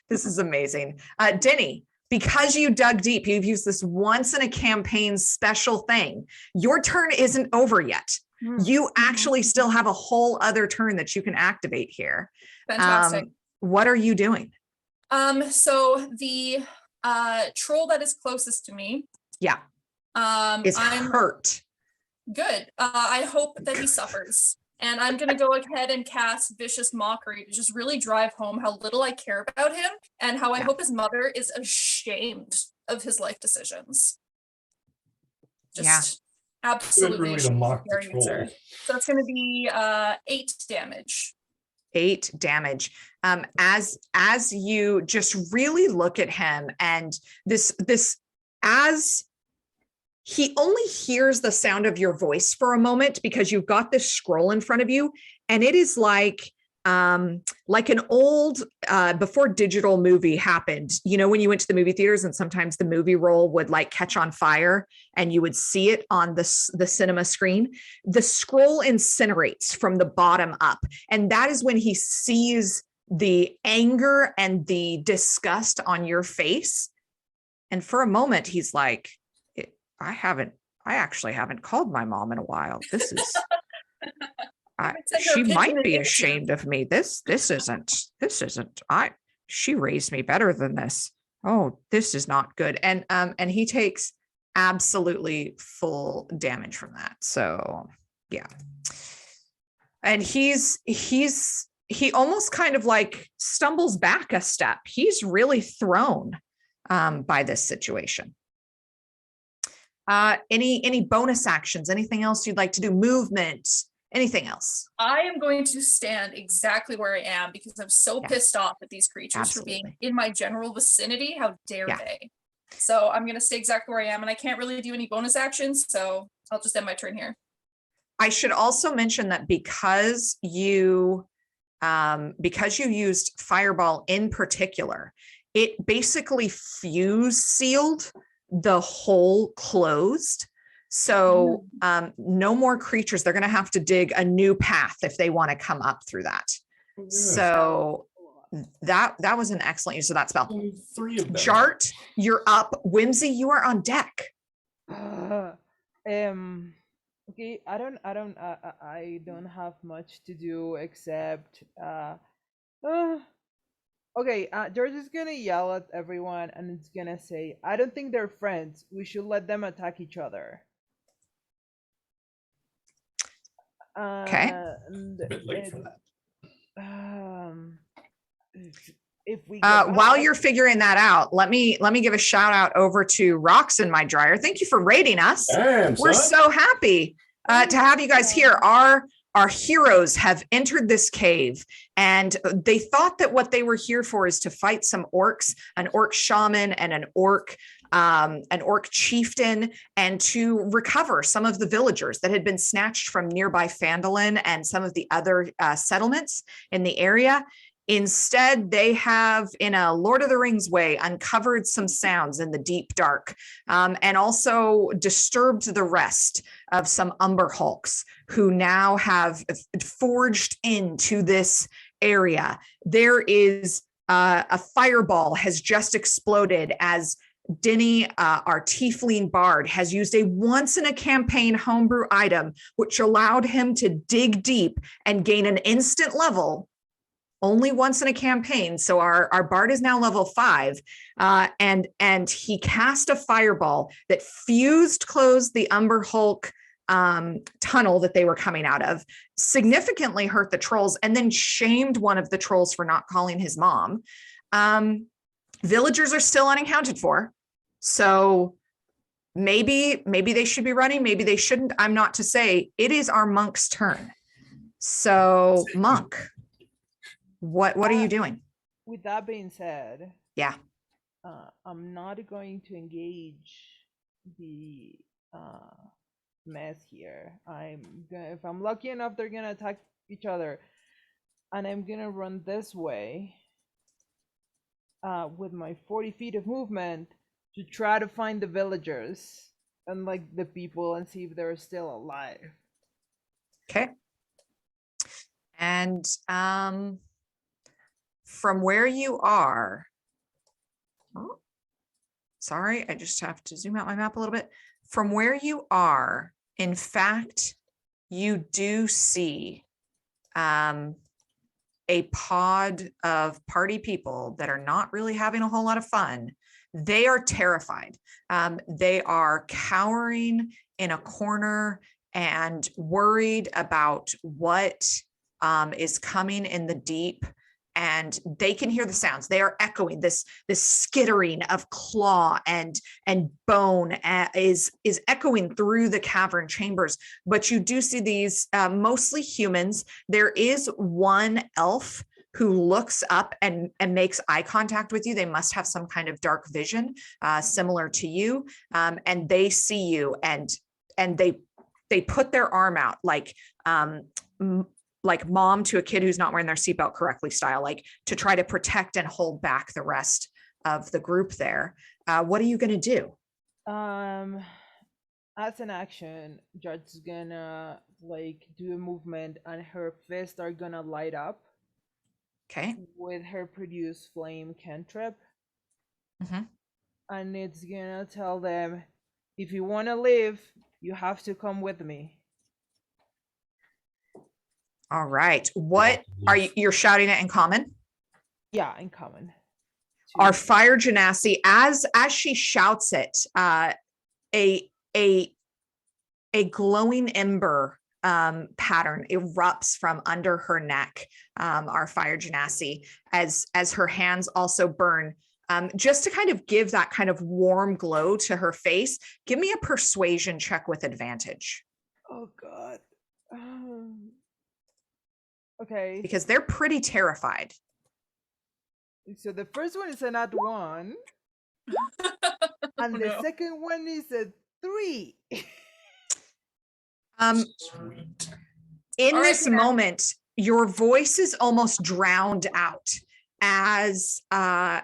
This is amazing. Denny, because you dug deep, you've used this once in a campaign special thing. Your turn isn't over yet. You actually still have a whole other turn that you can activate here. Fantastic. What are you doing? So the troll that is closest to me, Yeah, is I'm hurt. good. I hope that he suffers. And I'm gonna go ahead and cast Vicious Mockery to just really drive home how little I care about him and how I Yeah. hope his mother is ashamed of his life decisions. Just absolutely Really to ashamed mock of the Gary Windsor. troll. So it's gonna be 8 damage. 8 damage. As you just really look at him, and this as he only hears the sound of your voice for a moment because you've got this scroll in front of you, and it is like an old before digital movie happened, you know, when you went to the movie theaters and sometimes the movie roll would like catch on fire and you would see it on the cinema screen. The scroll incinerates from the bottom up, and that is when he sees the anger and the disgust on your face. And for a moment he's like, I actually haven't called my mom in a while. This is she might be ashamed of me. This isn't she raised me better than this. Oh, this is not good. And he takes absolutely full damage from that. So yeah. And he almost kind of like stumbles back a step. He's really thrown by this situation. Any bonus actions, anything else you'd like to do? Movement, anything else? I am going to stand exactly where I am because I'm so pissed off at these creatures for being in my general vicinity. How dare they? So I'm going to stay exactly where I am, and I can't really do any bonus actions, so I'll just end my turn here. I should also mention that because you used Fireball in particular, it basically sealed the hole closed. So no more creatures. They're going to have to dig a new path if they want to come up through that. So that was an excellent use of that spell. 3 of them. Jart, you're up. Whimsy, you are on deck. Okay, I don't have much to do except okay, George is gonna yell at everyone and it's gonna say, I don't think they're friends. We should let them attack each other. Okay. A bit late for that. If we while you're figuring that out, let me give a shout out over to Rocks in My Dryer. Thank you for raiding us. Damn, We're so happy to have you guys here. Our heroes have entered this cave, and they thought that what they were here for is to fight some orcs, an orc shaman and an orc chieftain, and to recover some of the villagers that had been snatched from nearby Phandalin and some of the other settlements in the area. Instead, they have, in a Lord of the Rings way, uncovered some sounds in the deep dark, and also disturbed the rest of some Umber Hulks who now have forged into this area. There is a fireball has just exploded as Denny, our tiefling bard, has used a once-in-a-campaign homebrew item, which allowed him to dig deep and gain an instant level only once in a campaign. So our bard is now level 5, and he cast a fireball that closed the Umber Hulk tunnel that they were coming out of, significantly hurt the trolls, and then shamed one of the trolls for not calling his mom. Villagers are still unaccounted for, so maybe they should be running, maybe they shouldn't. I'm not to say. It is our monk's turn. So monk, what are you doing? With that being said, yeah, I'm not going to engage the mess here. If I'm lucky enough, they're gonna attack each other, and I'm gonna run this way with my 40 feet of movement to try to find the villagers and like the people and see if they're still alive. Okay. And from where you are, sorry, I just have to zoom out my map a little bit. From where you are, in fact, you do see a pod of party people that are not really having a whole lot of fun. They are terrified. They are cowering in a corner and worried about what is coming in the deep. And they can hear the sounds. They are echoing this skittering of claw and bone is echoing through the cavern chambers. But you do see these mostly humans. There is one elf who looks up and makes eye contact with you. They must have some kind of dark vision similar to you, and they see you and they put their arm out like mom to a kid who's not wearing their seatbelt correctly style, like to try to protect and hold back the rest of the group there. What are you going to do? As an action, Judge's gonna like do a movement and her fists are gonna light up. Okay. With her produce flame cantrip. Mm-hmm. And it's gonna tell them, if you want to live, you have to come with me. All right. What are you're shouting it in common? Yeah, in common. Our fire genasi, as she shouts it, a glowing ember pattern erupts from under her neck. Our fire genasi, as her hands also burn, just to kind of give that kind of warm glow to her face. Give me a persuasion check with advantage. Oh God. Okay. Because they're pretty terrified. So the first one is a nat 1. And the second one is a 3. Sweet. In this moment, your voice is almost drowned out as the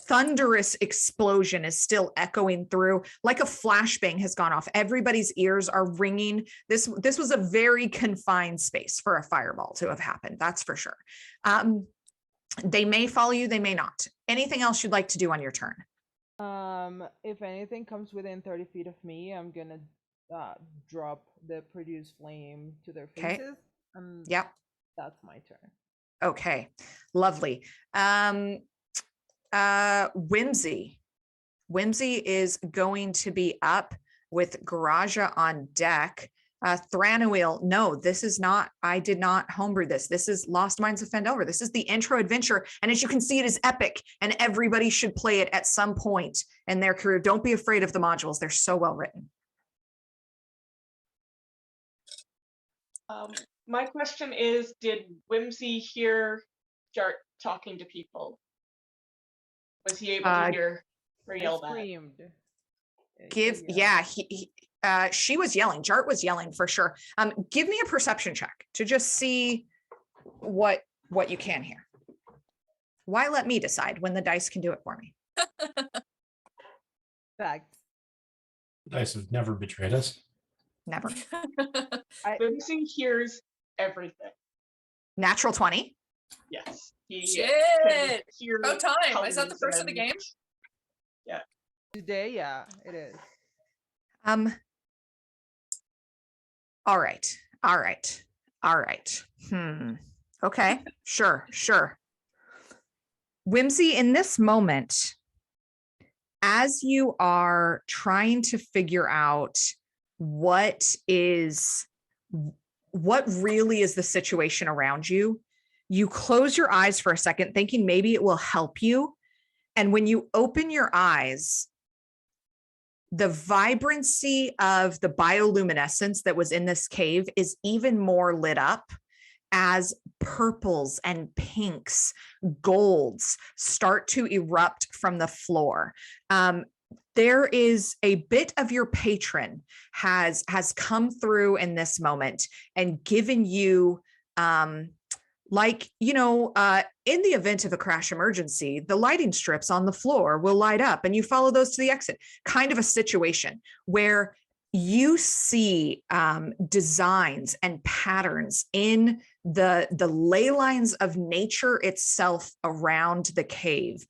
thunderous explosion is still echoing through, like a flashbang has gone off. Everybody's ears are ringing. This was a very confined space for a fireball to have happened. That's for sure. They may follow you, they may not. Anything else you'd like to do on your turn? If anything comes within 30 feet of me, I'm gonna drop the produce flame to their faces. Yep. That's my turn. Okay, lovely. Whimsy is going to be up with Garaja on deck. Thranduil, no, this is not, I did not homebrew this. This is Lost Mines of Phandelver. This is the intro adventure. And as you can see, it is epic and everybody should play it at some point in their career. Don't be afraid of the modules. They're so well written. My question is, did Whimsy hear Jart talking to people? Was he able to hear her yell that? Screamed. She was yelling. Jart was yelling for sure. Give me a perception check to just see what you can hear. Why let me decide when the dice can do it for me? Fact. Dice have never betrayed us. Never. Whimsy hears everything. Natural 20. Yes. Shit! About time. Is that the first of the game? Yeah. Today, yeah, it is. All right. Okay. Sure. Whimsy, in this moment, as you are trying to figure out what really is the situation around you, you close your eyes for a second, thinking maybe it will help you. And when you open your eyes, the vibrancy of the bioluminescence that was in this cave is even more lit up as purples and pinks, golds start to erupt from the floor. There is a bit of your patron has come through in this moment and given you, in the event of a crash emergency, the lighting strips on the floor will light up and you follow those to the exit. Kind of a situation where you see designs and patterns in the ley lines of nature itself around the cave.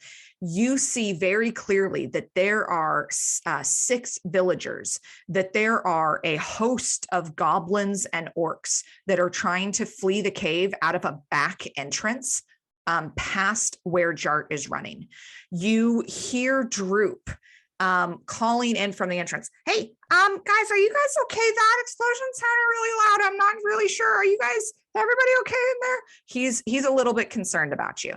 you see very clearly that there are 6 villagers, that there are a host of goblins and orcs that are trying to flee the cave out of a back entrance past where Jart is running. You hear Droop calling in from the entrance. Hey, guys, are you guys okay? That explosion sounded really loud. I'm not really sure. Are you guys, everybody okay in there? He's a little bit concerned about you.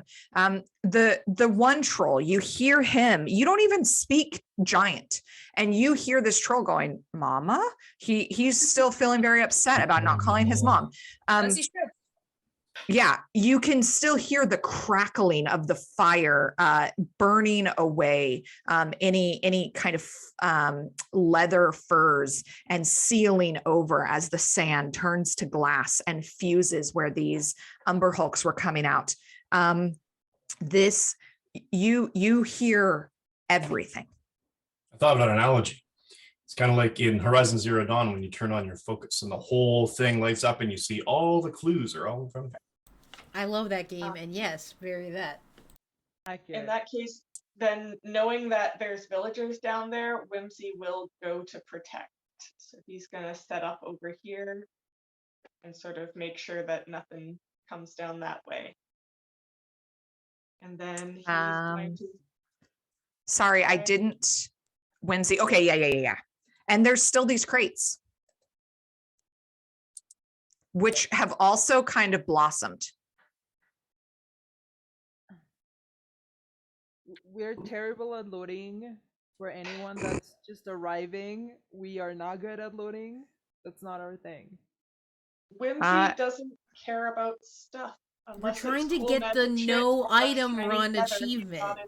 The one troll, you hear him, you don't even speak giant, and you hear this troll going, Mama? He's still feeling very upset about not calling his mom. As he should. Yeah, you can still hear the crackling of the fire burning away any kind of leather furs and sealing over as the sand turns to glass and fuses where these Umber Hulks were coming out. You hear everything. I thought about an analogy. It's kind of like in Horizon Zero Dawn when you turn on your focus and the whole thing lights up and you see all the clues are all in front of you. I love that game, and yes, very that. In that case, then knowing that there's villagers down there, Whimsy will go to protect. So he's gonna set up over here and sort of make sure that nothing comes down that way. And then he's going to. Sorry, I didn't. Whimsy. Okay, yeah. And there's still these crates, which have also kind of blossomed. We're terrible at looting. For anyone that's just arriving, we are not good at looting. That's not our thing. Whimsy doesn't care about stuff. We're trying to get the no item run achievement.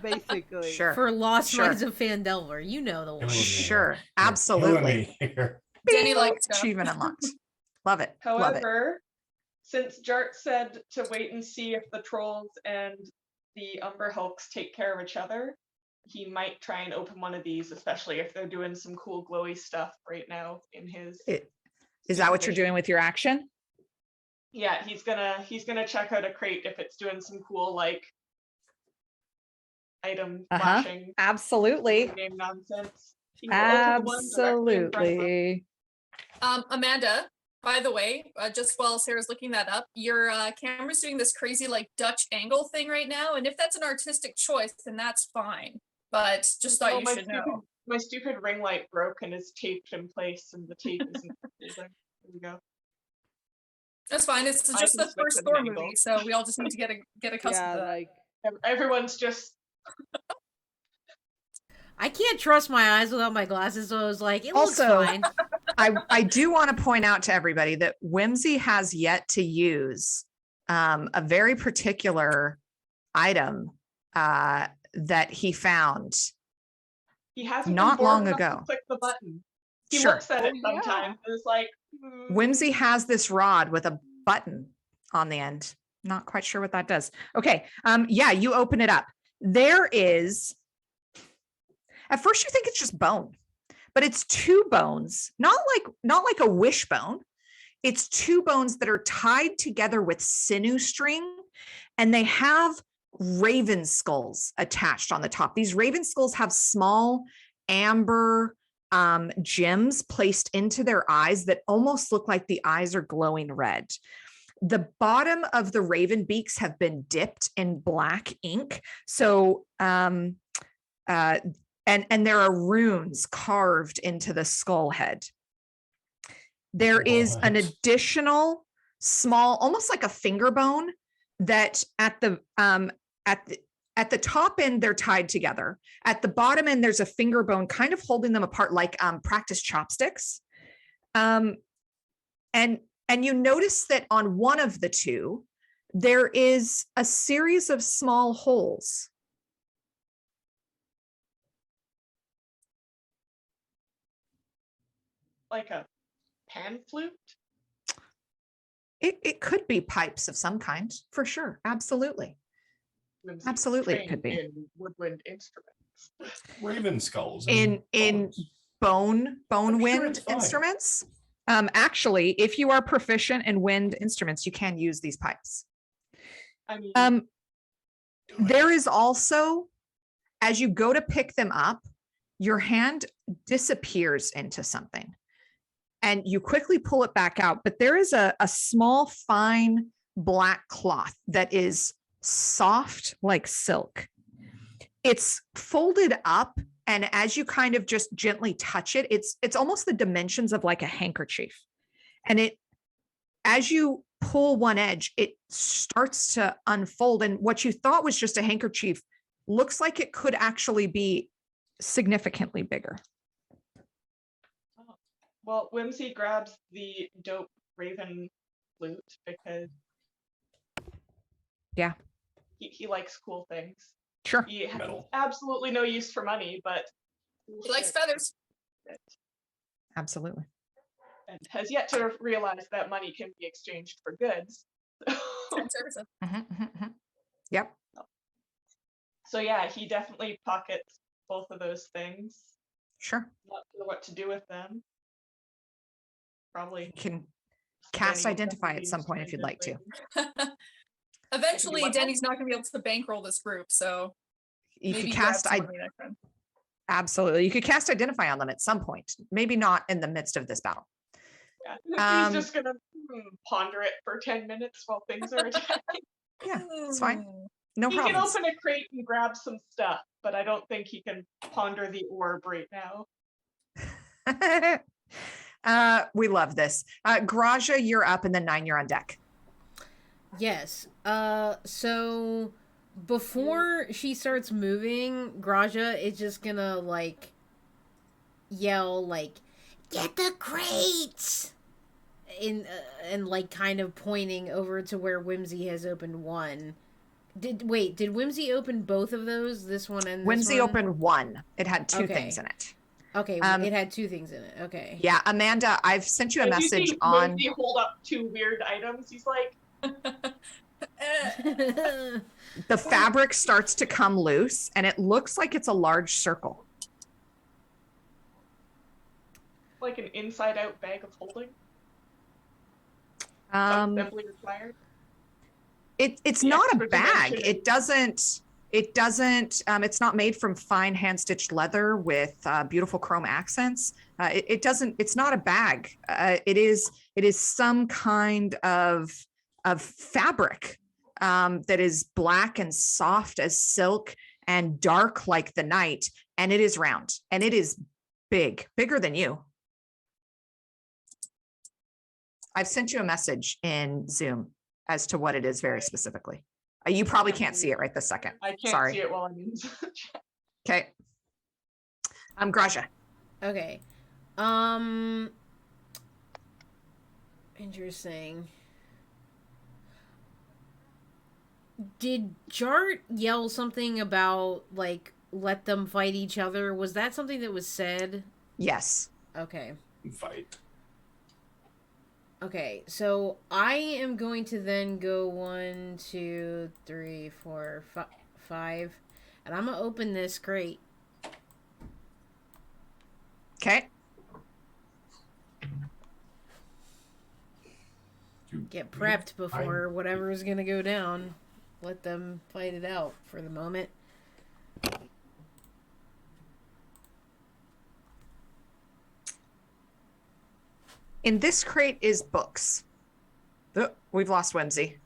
Basically. Sure. For Lost Mines of Phandelver. You know the one. Sure, absolutely. Danny likes stuff. Achievement unlocked. Love it. However, since Jart said to wait and see if the trolls and the Umber Hulks take care of each other, he might try and open one of these, especially if they're doing some cool glowy stuff right now in his. Is that what you're doing with your action? Yeah, he's gonna check out a crate if it's doing some cool like item flashing. Absolutely. Game nonsense. He will open the one directly in front of him. Amanda, by the way, just while Sarah's looking that up, your camera's doing this crazy like Dutch angle thing right now, and if that's an artistic choice, then that's fine. But just thought you should know. My stupid ring light broke and is taped in place, and the tape isn't. There we go. That's fine. It's just the first Thor movie, so we all just need to get accustomed to that. Like everyone's just. I can't trust my eyes without my glasses, so I was like, it looks Also, fine. I do want to point out to everybody that Whimsy has yet to use a very particular item that he found. He hasn't not been bored long enough ago. to click the button. He Sure. looks at it sometimes and is like. Whimsy has this rod with a button on the end. Not quite sure what that does. Okay. Yeah, you open it up. There is, at first you think it's just bone, but it's 2 bones, not like a wishbone. It's 2 bones that are tied together with sinew string, and they have raven skulls attached on the top. These raven skulls have small amber gems placed into their eyes that almost look like the eyes are glowing red. The bottom of the raven beaks have been dipped in black ink. So, and there are runes carved into the skull head. There is an additional small, almost like a finger bone, that at the top end, they're tied together. At the bottom end, there's a finger bone kind of holding them apart like practice chopsticks. And you notice that on one of the 2, there is a series of small holes. Like a pan flute? It could be pipes of some kind, for sure. Absolutely. Absolutely, it could be. In woodwind instruments. Raven skulls. In bone sure wind it's fine. instruments. Actually, if you are proficient in wind instruments, you can use these pipes. I mean, There is also, as you go to pick them up, your hand disappears into something and you quickly pull it back out. But there is a small, fine black cloth that is soft like silk. It's folded up. And as you kind of just gently touch it, it's almost the dimensions of like a handkerchief. And as you pull one edge, it starts to unfold. And what you thought was just a handkerchief looks like it could actually be significantly bigger. Well, Whimsy grabs the dope raven flute because Yeah. he likes cool things. Sure. He has Metal. absolutely no use for money, but He likes feathers. Absolutely. and has yet to realize that money can be exchanged for goods. And services. Yep. So yeah, he definitely pockets both of those things. Sure. Not sure what to do with them. Probably You can cast Danny will Identify probably at some use point if you'd like to. translate. Eventually, what? Denny's not going to be able to bankroll this group, so You maybe could grab cast some money next time. Absolutely. You could cast Identify on them at some point, maybe not in the midst of this battle. Yeah. He's just gonna ponder it for 10 minutes while things are attacking. Yeah, it's fine. Hmm. No He can problems. open a crate and grab some stuff, but I don't think he can ponder the orb right now. We love this. Graja, you're up, and then 9, you're on deck. Yes. So before she starts moving, Graja is just gonna like yell like, "Get the crates!" and like kind of pointing over to where Whimsy has opened one. Did Whimsy open both of those? This one and this Whimsy one? opened one. It had 2 Okay. things in it. Okay, it had 2 things in it. Okay. Yeah, Amanda, I've sent you a If you message see on. Whimsy hold up 2 weird items, he's like, The fabric starts to come loose, and it looks like it's a large circle. like an inside-out bag of holding. Assembly required. It's The not a extra bag. dimension It doesn't, it's not made from fine hand-stitched leather with beautiful chrome accents. It's not a bag. It is some kind of fabric that is black and soft as silk and dark like the night. And it is round and it is bigger than you. I've sent you a message in Zoom as to what it is very specifically. You probably can't see it right this second. I can't Sorry. see it while I'm in the chat. Okay. Graja. Okay. Interesting. Did Jart yell something about like let them fight each other? Was that something that was said? Yes. Okay. Fight. Okay, so I am going to then go 1, 2, 3, 4, 5, and I'm gonna open this crate. Okay. Get prepped before whatever is gonna go down. Let them fight it out for the moment. In this crate is books. Oh, we've lost Whimsy.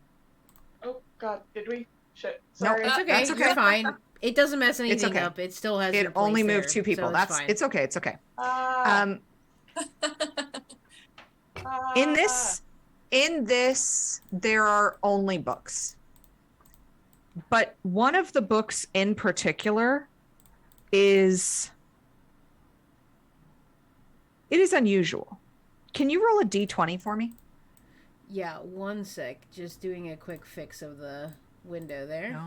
Oh God, did we? Shit. No, Sorry. It's okay. That's okay. You're fine. It doesn't mess anything okay. up. It still has. It your place only moved there, 2 people. so That's fine. it's okay. It's okay. Ah, In this, there are only books. But one of the books in particular is unusual. Can you roll a d20 for me? Yeah, 1 sec. Just doing a quick fix of the window there.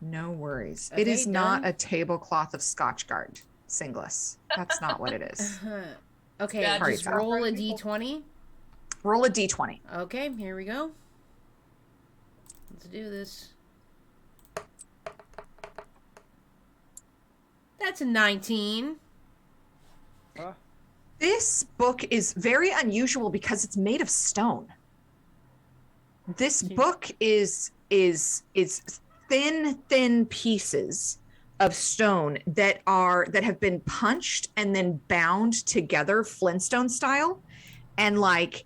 No worries. Okay, it is not done. a tablecloth of Scotchgard singles. That's not what it is. Okay, Yeah, just just roll a d20. Roll a d20. Okay, here we go. Let's do this. That's a 19. This book is very unusual because it's made of stone. This book is thin pieces of stone that have been punched and then bound together Flintstone style, and like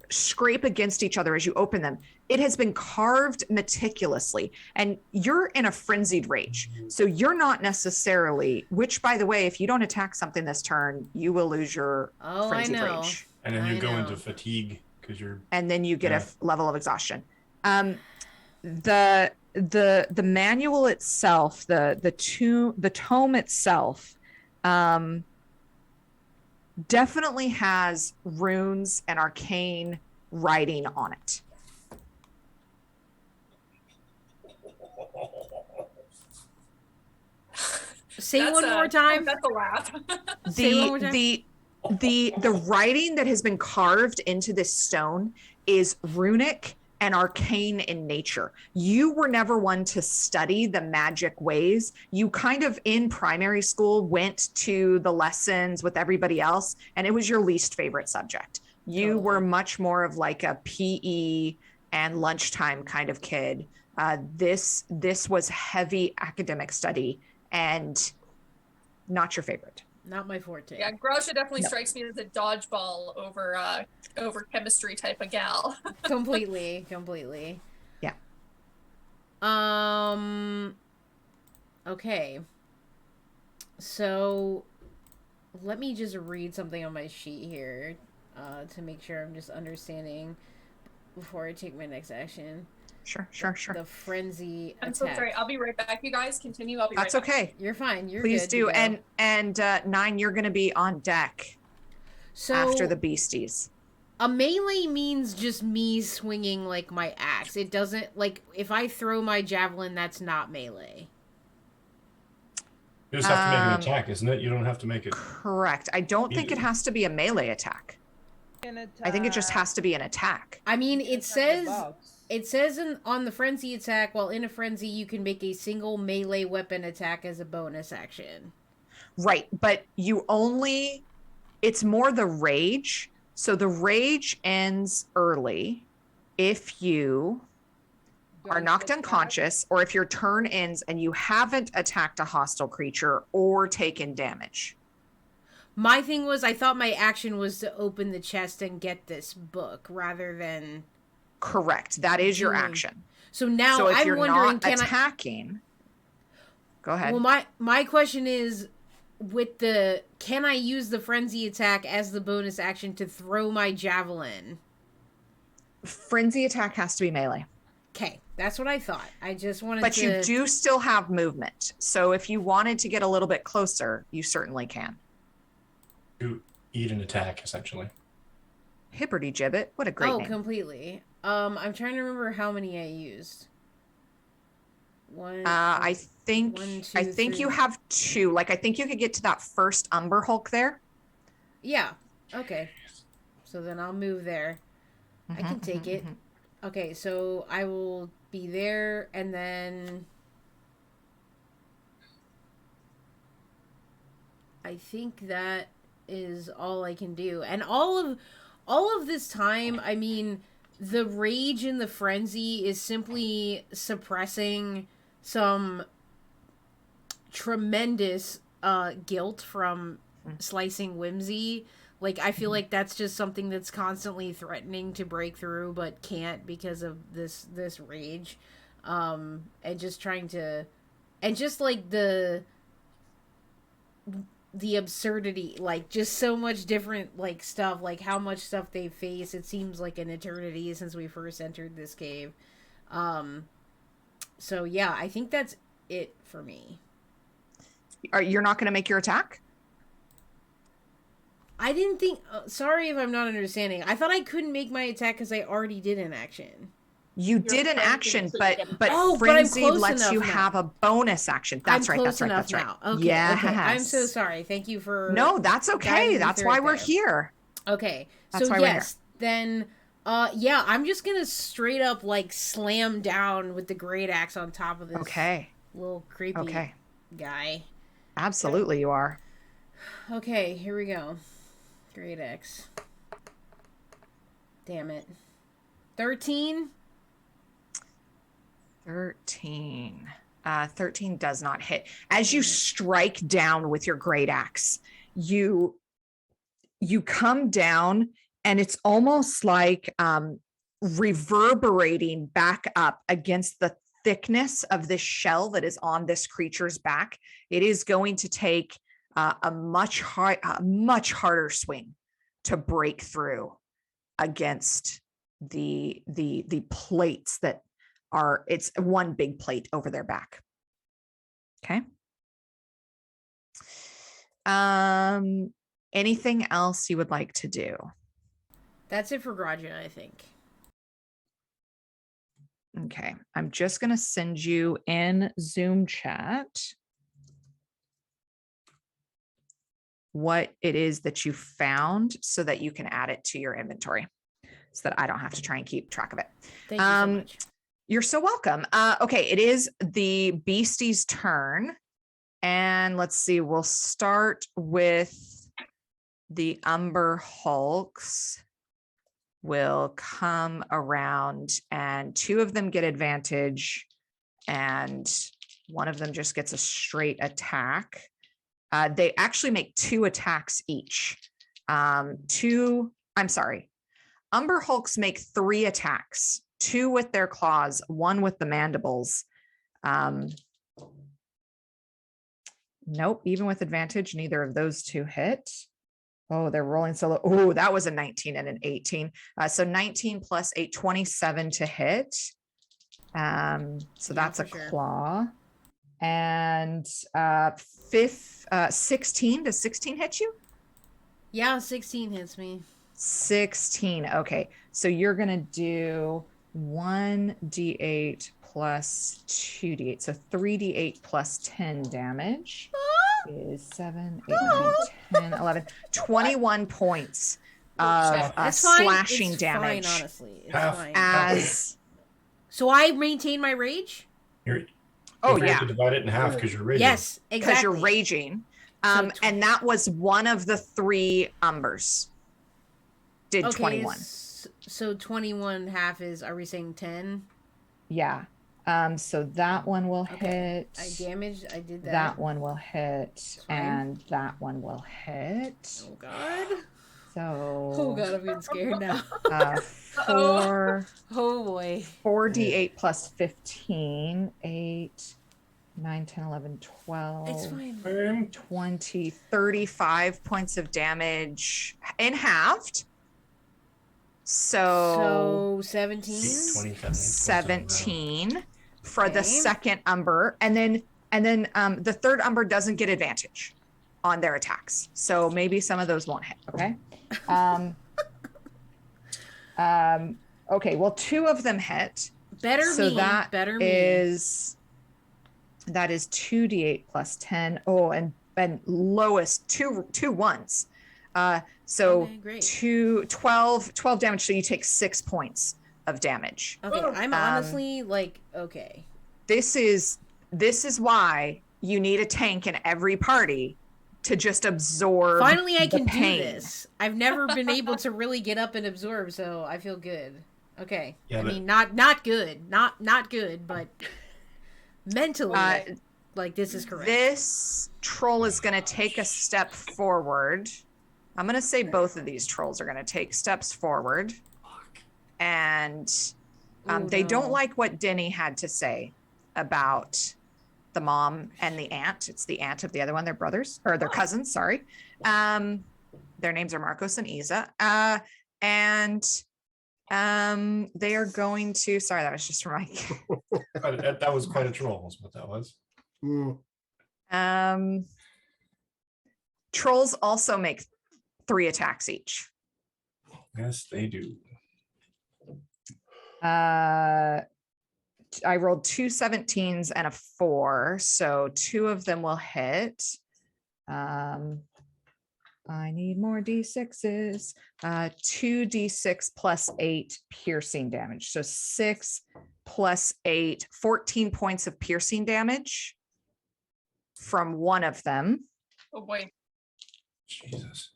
scrape against each other as you open them. It has been carved meticulously, and you're in a frenzied rage. So you're not necessarily, which by the way, if you don't attack something this turn, you will lose your frenzied rage. And then you go into fatigue because you're. And then you get a level of exhaustion. The manual itself, the tome itself, definitely has runes and arcane writing on it. Say one more time. That's a laugh. Say one more time. The writing that has been carved into this stone is runic and arcane in nature. You were never one to study the magic ways. You kind of in primary school went to the lessons with everybody else, and it was your least favorite subject. You were much more of like a PE and lunchtime kind of kid. This was heavy academic study and not your favorite. Not my forte. Yeah, Grasha definitely strikes me as a dodgeball over chemistry type of gal. Completely. Yeah. Okay. So let me just read something on my sheet here to make sure I'm just understanding before I take my next action. Sure. The frenzy I'm attack. so sorry. I'll be right back, you guys. Continue. I'll be That's right back. okay. You're fine. You're Please good do. to go. And 9, you're going to be on deck after the beasties. A melee means just me swinging like my axe. It doesn't like if I throw my javelin, that's not melee. You just have to make an attack, isn't it? You don't have to make it. Correct. I don't think it has to be a melee attack. I think it just has to be an attack. I mean, it says on the frenzy attack, while in a frenzy, you can make a single melee weapon attack as a bonus action. Right, but it's more the rage. So the rage ends early if you are knocked unconscious or if your turn ends and you haven't attacked a hostile creature or taken damage. My thing was, I thought my action was to open the chest and get this book rather than... Correct. That is your action. So now so if I'm you're wondering, not attacking... Go ahead. Well, my question is, can I use the frenzy attack as the bonus action to throw my javelin? Frenzy attack has to be melee. Okay, that's what I thought. I just wanted But you do still have movement. So if you wanted to get a little bit closer, you certainly can. You eat an attack, essentially. Hibberty gibbet. What a great name. Oh, completely. I'm trying to remember how many I used. I think you have 2. Like, I think you could get to that first Umber Hulk there. Yeah. Okay. So then I'll move there. I can take it. Okay, so I will be there, and then I think that is all I can do. And all of this time, I mean, the rage and the frenzy is simply suppressing some tremendous guilt from slicing Whimsy. Like, I feel like that's just something that's constantly threatening to break through, but can't because of this rage. And just trying to... And just, like, the absurdity, like, just so much different, like, stuff, like, how much stuff they face. It seems like an eternity since we first entered this cave. So, yeah, I think that's it for me. You're not going to make your attack? I didn't think... sorry if I'm not understanding. I thought I couldn't make my attack because I already did an action. You did an action, but Frenzy lets you have a bonus action. That's right. That's right. Okay, yes. Okay. I'm so sorry. Thank you for... No, that's okay. That's why we're here. Okay. So yes, then... yeah, I'm just gonna straight up, like, slam down with the great axe on top of this little creepy guy. Absolutely, you are. Okay, here we go. Great axe. Damn it. 13? 13. 13 does not hit. As you strike down with your great axe, you come down, and it's almost like reverberating back up against the thickness of this shell that is on this creature's back. It is going to take a much harder swing to break through against the plates that are, it's one big plate over their back. Okay. Anything else you would like to do? That's it for Graja, I think. Okay, I'm just going to send you in Zoom chat what it is that you found so that you can add it to your inventory so that I don't have to try and keep track of it. Thank you so much. You're so welcome. Okay, it is the beastie's turn. And let's see, we'll start with the Umber Hulks. Will come around, and two of them get advantage, and one of them just gets a straight attack. They actually make 2 attacks each. I'm sorry. Umber Hulks make 3 attacks, 2 with their claws, 1 with the mandibles. Nope, even with advantage, neither of those 2 hit. Oh, they're rolling so low. Oh, that was a 19 and an 18. So 19 plus 8, 27 to hit. So that's a claw. And 16. Does 16 hit you? Yeah, 16 hits me. 16. Okay. So you're going to do 1d8 plus 2d8. So 3d8 plus 10 damage. Is 7, 8, 9, 10, 11, 21 points of slashing damage. Fine, honestly. It's fine. As so I maintain my rage? You have to divide it in half because you're raging. Yes, exactly. Because you're raging. And that was one of the 3 umbers. Did 21. So 21 half is, are we saying 10? Yeah. So that one will hit. I did that. That one will hit. And that one will hit. Oh God. So. Oh God, I'm getting scared now. 4. Oh boy. 4d8 plus 15. 8, 9, 10, 11, 12. It's fine. 20, 35 points of damage in halved. So 17. 17 for the second umber, and then the third umber doesn't get advantage on their attacks, so maybe some of those won't hit. Okay. Okay. Well, 2 of them hit. That is 2d8 plus 10. Oh, and lowest two ones. So 12 damage. So you take 6 points of damage. Okay, I'm honestly like, okay. This is why you need a tank in every party to just absorb. Finally, I can pain. do this. I've never been able to really get up and absorb, so I feel good. Okay. Yeah, I mean, not good, not good, but mentally, like this is correct. This troll is going to take a step forward. I'm going to say both of these trolls are going to take steps forward. And they don't like what Denny had to say about the mom and the aunt. It's the aunt of the other one. They're brothers, or they're cousins, sorry. Their names are Marcos and Isa. And they are going to, sorry, that was just from my... That was quite a troll, is what that was. Trolls also make 3 attacks each. Yes, they do. I rolled 2 17s and a 4, so 2 of them will hit. I need more d6s. 2d6 plus 8 piercing damage. So 6 plus 8, 14 points of piercing damage from one of them. Oh boy. Jesus.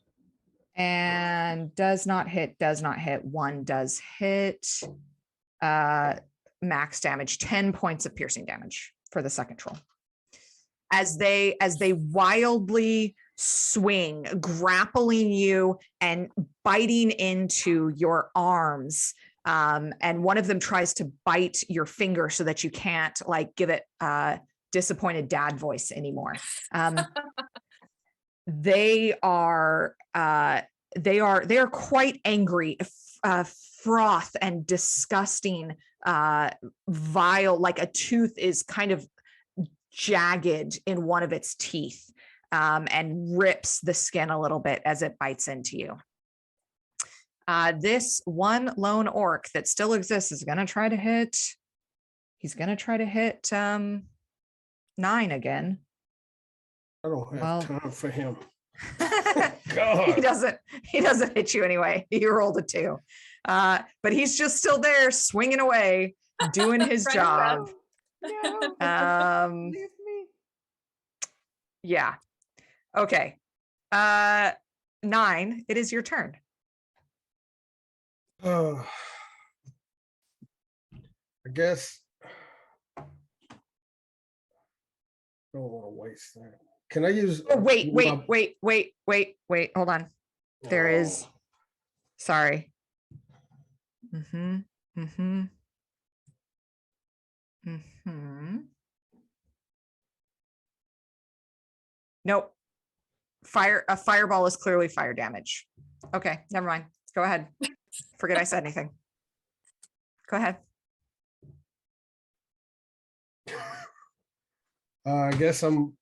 And does not hit. One does hit. max damage, 10 points of piercing damage for the second troll. As they wildly swing, grappling you and biting into your arms. And one of them tries to bite your finger so that you can't like give it disappointed dad voice anymore. They are quite angry, froth and disgusting, vile, like a tooth is kind of jagged in one of its teeth, and rips the skin a little bit as it bites into you. This one lone orc that still exists is going to try to hit. He's going to try to hit 9 again. I don't have time for him. God. He doesn't hit you anyway. He rolled a 2. But he's just still there swinging away, doing his job. No. Leave me. Yeah. Okay. 9, it is your turn. I guess I don't want to waste that. Can I use? Oh, wait. Hold on. There is. Sorry. Nope. A fireball is clearly fire damage. Okay, never mind. Go ahead. Forget I said anything. Go ahead. I guess I'm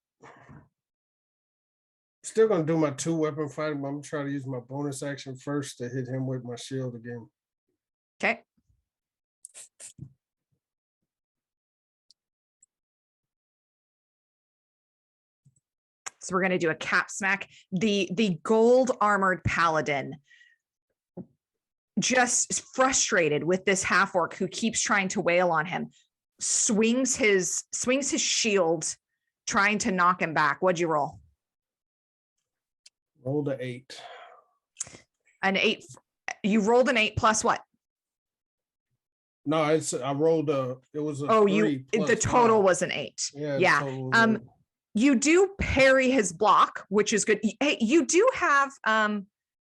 still gonna do my 2-weapon fighting, but I'm gonna try to use my bonus action first to hit him with my shield again. Okay. So we're going to do a cap smack. The gold armored paladin, just frustrated with this half orc who keeps trying to wail on him, swings his shield, trying to knock him back. What'd you roll? Rolled an 8. An 8. You rolled an 8 plus what? No, I rolled a. It was a. Oh, 3 plus the total 5. was an 8. Yeah. You do parry his block, which is good. Hey, you do have,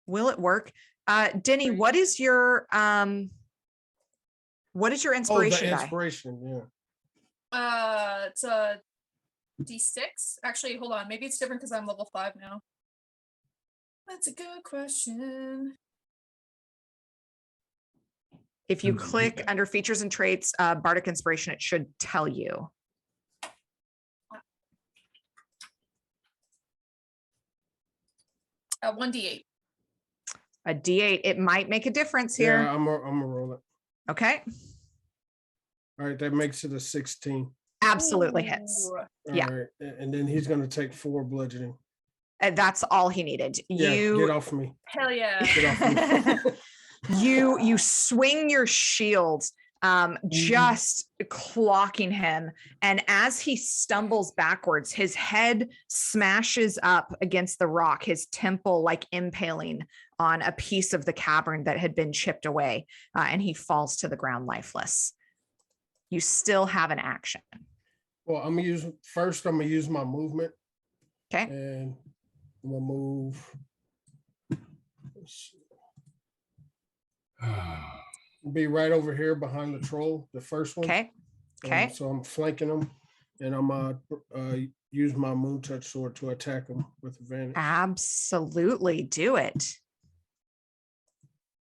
will it work? Denny, what is your inspiration die? Inspiration, yeah. It's a D6. Actually, hold on. Maybe it's different because I'm level 5 now. That's a good question. If you click under features and traits, Bardic Inspiration, it should tell you. 1d8. A D8. It might make a difference here. Yeah, I'm gonna roll it. Okay. All right, that makes it a 16. Absolutely hits. All Yeah. right, and then he's gonna take 4 bludgeoning. And that's all he needed. Yeah, get off me. Hell yeah. Get off me. You swing your shield, just clocking him, and as he stumbles backwards, his head smashes up against the rock, his temple like impaling on a piece of the cavern that had been chipped away, and he falls to the ground lifeless. You still have an action. Well, I'm gonna use my movement. Okay. And I'm gonna move. Let's see. Be right over here behind the troll, the first one. Okay. Okay. So I'm flanking him, and I'm use my moon touch sword to attack him with advantage. Absolutely, do it.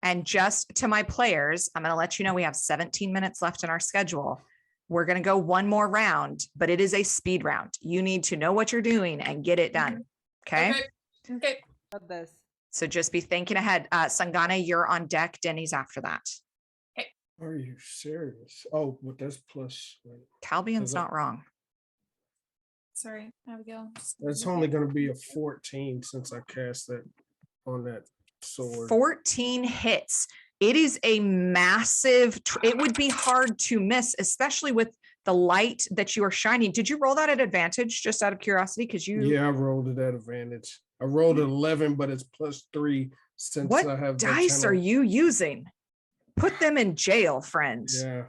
And just to my players, I'm going to let you know we have 17 minutes left in our schedule. We're going to go one more round, but it is a speed round. You need to know what you're doing and get it done. Okay. Okay. Got this. So just be thinking ahead. Sangana, you're on deck. Denny's after that. Are you serious? Oh, but that's plus. Right. Calbian's not wrong. Sorry, there we go. That's only going to be a 14 since I cast that on that sword. 14 hits. It is a massive, it would be hard to miss, especially with the light that you are shining. Did you roll that at advantage, just out of curiosity? Because you. Yeah, I rolled it at advantage. I rolled an 11, but it's +3 since I have. What dice are you using? Put them in jail, friend. Yeah.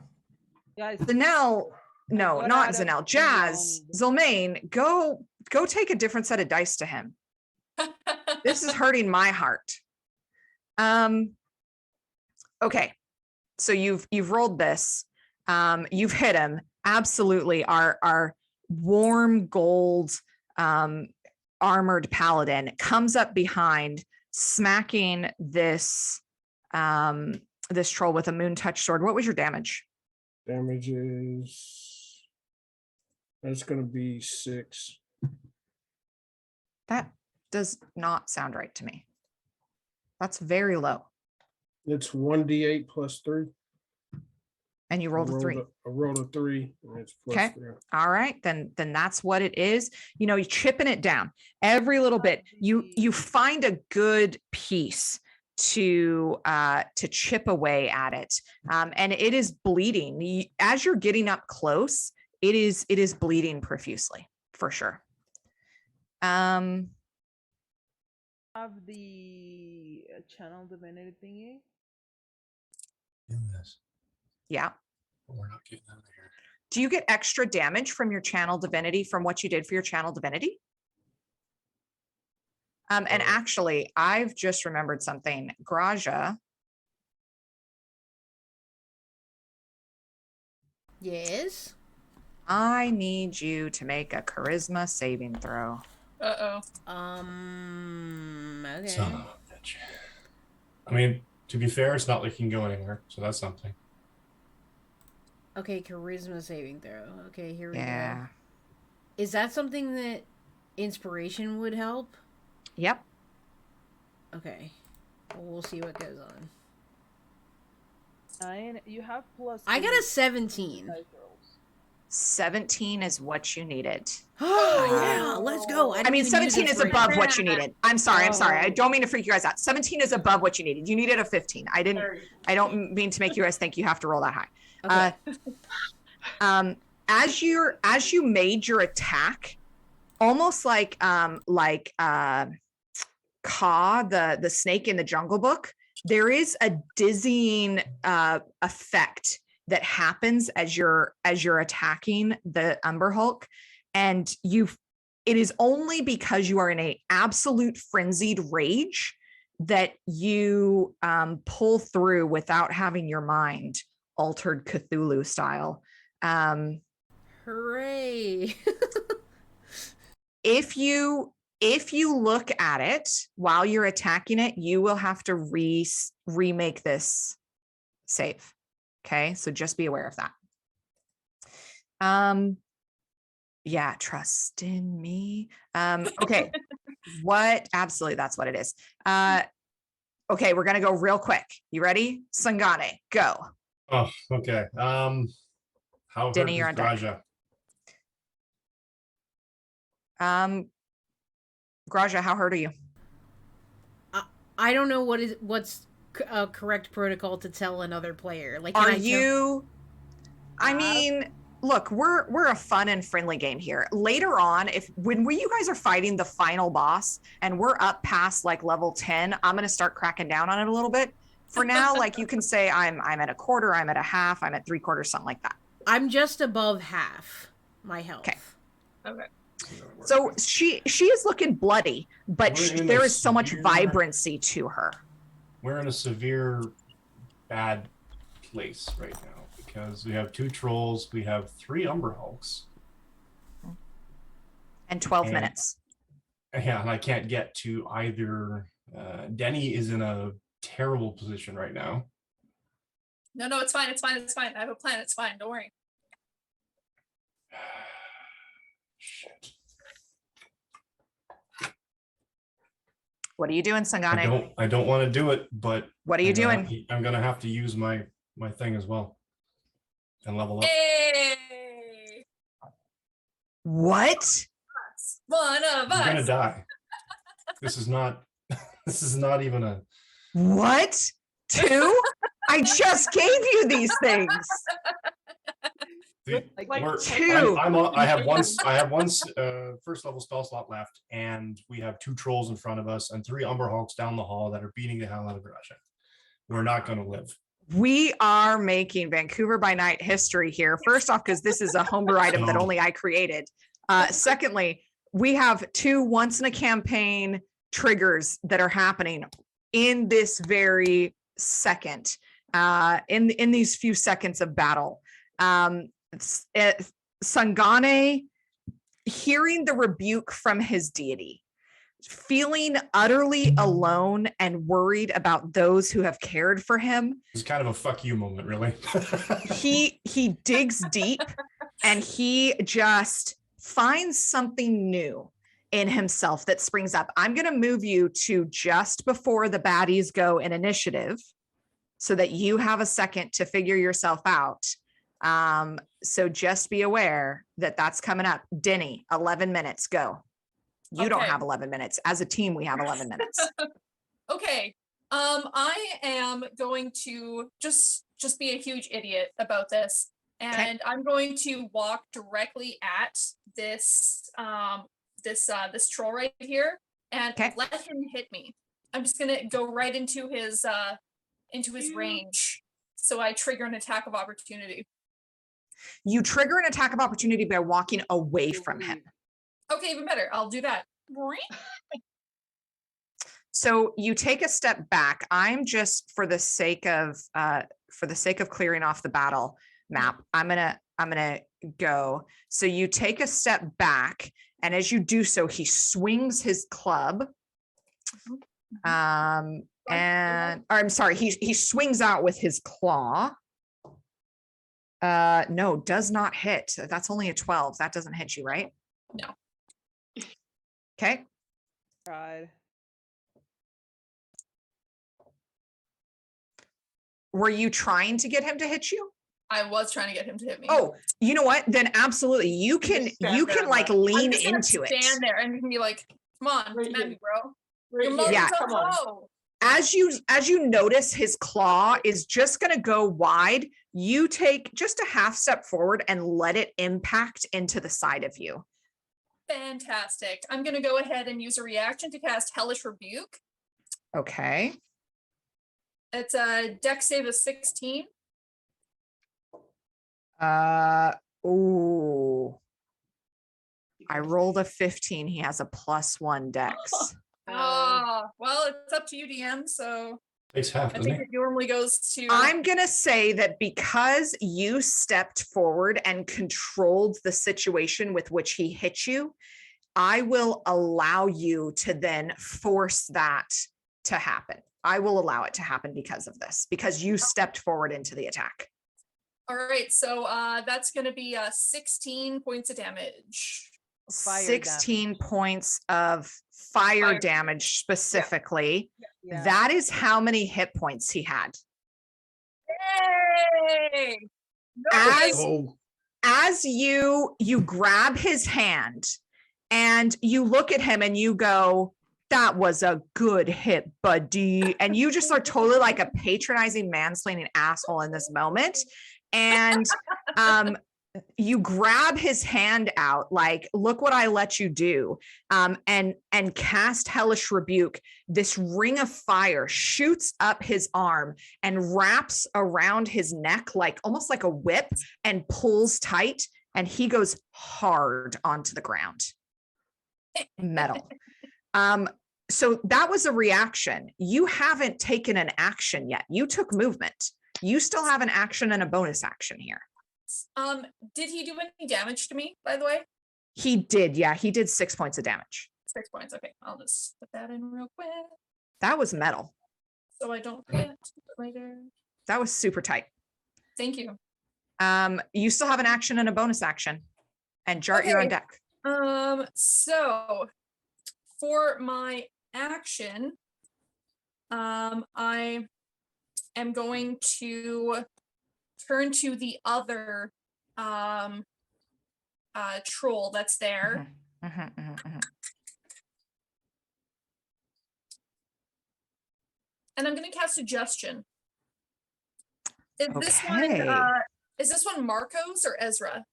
Guys, Zanel, no, got not out of Zanel. Jazz, beyond. Zilmain, go take a different set of dice to him. This is hurting my heart. Okay, so you've rolled this. You've hit him. Absolutely, our warm gold armored paladin comes up behind, smacking this this troll with a moon touch sword. What was your damage? Damage is, that's gonna be 6. That does not sound right to me. That's very low. It's 1d8 plus 3. And you rolled a 3. I rolled a 3, and it's plus Okay. 3. All right, then that's what it is. You know, you're chipping it down every little bit. You find a good piece to chip away at it, and it is bleeding. As you're getting up close, it is bleeding profusely for sure. Have the channel divinity thingy. Yes. Yeah. But we're not getting out of here. Do you get extra damage from your channel divinity from what you did for your channel divinity? And actually, I've just remembered something. Graja, Yes. I need you to make a charisma saving throw. Uh-oh. Okay. Son of a bitch. I mean, to be fair, it's not like you can go anywhere, so that's something. Okay, charisma saving throw. Okay, here we go. Yeah. Is that something that inspiration would help? Yep. Okay. Well, we'll see what goes on. 9. You have plus. I got a 17. 17 is what you needed. Oh, yeah, let's go. I mean, 17 is above what you needed. I'm sorry. I don't mean to freak you guys out. 17 is above what you needed. You needed a 15. I don't mean to make you guys think you have to roll that high. Okay. As you made your attack, almost like Ka, the snake in the Jungle Book, there is a dizzying effect that happens as you're attacking the Umber Hulk, and it is only because you are in a absolute frenzied rage that you pull through without having your mind altered Cthulhu style. Hooray. If you look at it while you're attacking it, you will have to remake this save. Okay, so just be aware of that. Yeah, trust in me. Okay, absolutely, that's what it is. Okay, we're gonna go real quick. You ready? Sangane, go. Oh, okay. How Denny, hurt you're is on deck. Graja? Graja, how hurt are you? I don't know what's a correct protocol to tell another player. Like, Are you? I mean, look, we're a fun and friendly game here. Later on, when you guys are fighting the final boss and we're up past like level 10, I'm gonna start cracking down on it a little bit. For now, like you can say I'm at a quarter, I'm at a half, I'm at 3/4, something like that. I'm just above half my health. Okay. So she is looking bloody, but there is so much severe- vibrancy to her. We're in a severe bad place right now because we have 2 trolls, we have 3 Umber Hulks. And 12 minutes. Yeah, and I can't get to either. Denny is in a terrible position right now. No, it's fine. I have a plan. It's fine. Don't worry. Shit. What are you doing, Sangane? I don't want to do it, but What are you doing? I'm gonna have to use my thing as well and level up. Hey! What? One of us. I'm gonna die. This is not even a What? 2? I just gave you these things. Like 2. I have one first level spell slot left, and we have 2 trolls in front of us and 3 Umber Hulks down the hall that are beating the hell out of Graja. We're not going to live. We are making Vancouver by Night history here. First off, because this is a homebrew item that only I created. Secondly, we have 2 once in a campaign triggers that are happening in this very second, in these few seconds of battle. Sangane hearing the rebuke from his deity, feeling utterly alone and worried about those who have cared for him. It's kind of a fuck you moment, really. He digs deep and he just finds something new in himself that springs up. I'm going to move you to just before the baddies go in initiative so that you have a second to figure yourself out. So just be aware that that's coming up. Denny, 11 minutes, go. You don't Okay. have 11 minutes. As a team, we have 11 minutes. Okay. I am going to just be a huge idiot about this, and I'm going to walk directly at this this troll right here and let him hit me. I'm just gonna go right into his range, so I trigger an attack of opportunity. You trigger an attack of opportunity by walking away from him. Okay, even better. I'll do that. So you take a step back. I'm just for the sake of clearing off the battle map, I'm gonna go. So you take a step back, and as you do so, he swings his club. Or I'm sorry, he swings out with his claw. No, does not hit. That's only a 12. That doesn't hit you, right? No. Okay. Tried. Were you trying to get him to hit you? I was trying to get him to hit me. Oh, you know what? Then absolutely, you can like lean I'm just into gonna it. stand there and you can be like, "Come on, Right come at here. me, bro." Right Your here. motor's Yeah. up low. As you notice his claw is just going to go wide, you take just a half step forward and let it impact into the side of you. Fantastic. I'm gonna go ahead and use a reaction to cast Hellish Rebuke. Okay. It's a dex save of 16. Ooh. I rolled a 15. He has a +1 dex. Well, it's up to you, DM. So Takes half, I doesn't think it? it normally goes to. I'm going to say that because you stepped forward and controlled the situation with which he hit you, I will allow you to then force that to happen. I will allow it to happen because of this, because you stepped forward into the attack. All right, so that's going to be 16 points of damage. Fire 16 points of fire damage specifically. Yeah. That is how many hit points he had. Yay! As you grab his hand and you look at him and you go, "That was a good hit, buddy." And you just are totally like a patronizing, mansplaining asshole in this moment. And you grab his hand out, like, "Look what I let you do," and cast Hellish Rebuke. This ring of fire shoots up his arm and wraps around his neck, like almost like a whip, and pulls tight, and he goes hard onto the ground. Metal. So that was a reaction. You haven't taken an action yet. You took movement. You still have an action and a bonus action here. Did he do any damage to me, by the way? He did, yeah. He did 6 points of damage. 6 points. Okay, I'll just put that in real quick That was metal. so I don't forget later. That was super tight. Thank you. You still have an action and a bonus action. And Jart, you're on Okay. deck. So for my action, I am going to turn to the other troll that's there. And I'm going to cast Suggestion. Is this one Marcos or Ezra?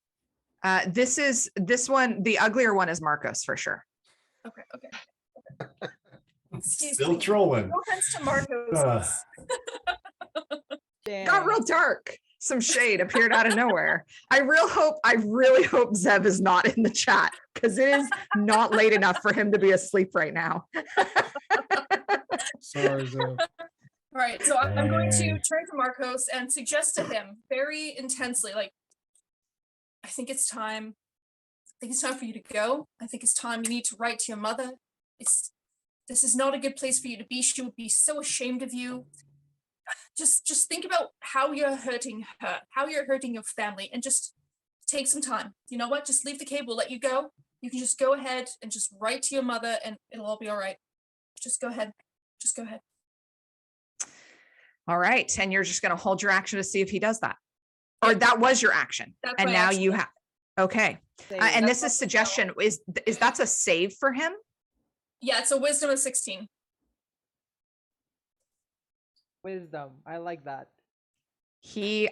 This one, the uglier one is Marcos for sure. Okay. Excuse Still me. trolling. No offense to Marcos. got real dark. Some shade appeared out of nowhere. I really hope Zev is not in the chat because it is not late enough for him to be asleep right now. Sorry, Zev. All right, so I'm going to Dang. turn to Marcos and suggest to him very intensely, like, I think it's time. I think it's time for you to go. I think it's time you need to write to your mother. This is not a good place for you to be. She would be so ashamed of you. Just think about how you're hurting her, how you're hurting your family, and just take some time. You know what? Just leave the cave. We'll let you go. You can just go ahead and just write to your mother, and it'll all be all right. Just go ahead. Just go ahead. All right. And you're just going to hold your action to see if he does that. Or that was your action. That's And my now action. you have, okay. Save. And That's this is suggestion, is that's a save for him? Yeah, it's a wisdom of 16. Wisdom. I like that.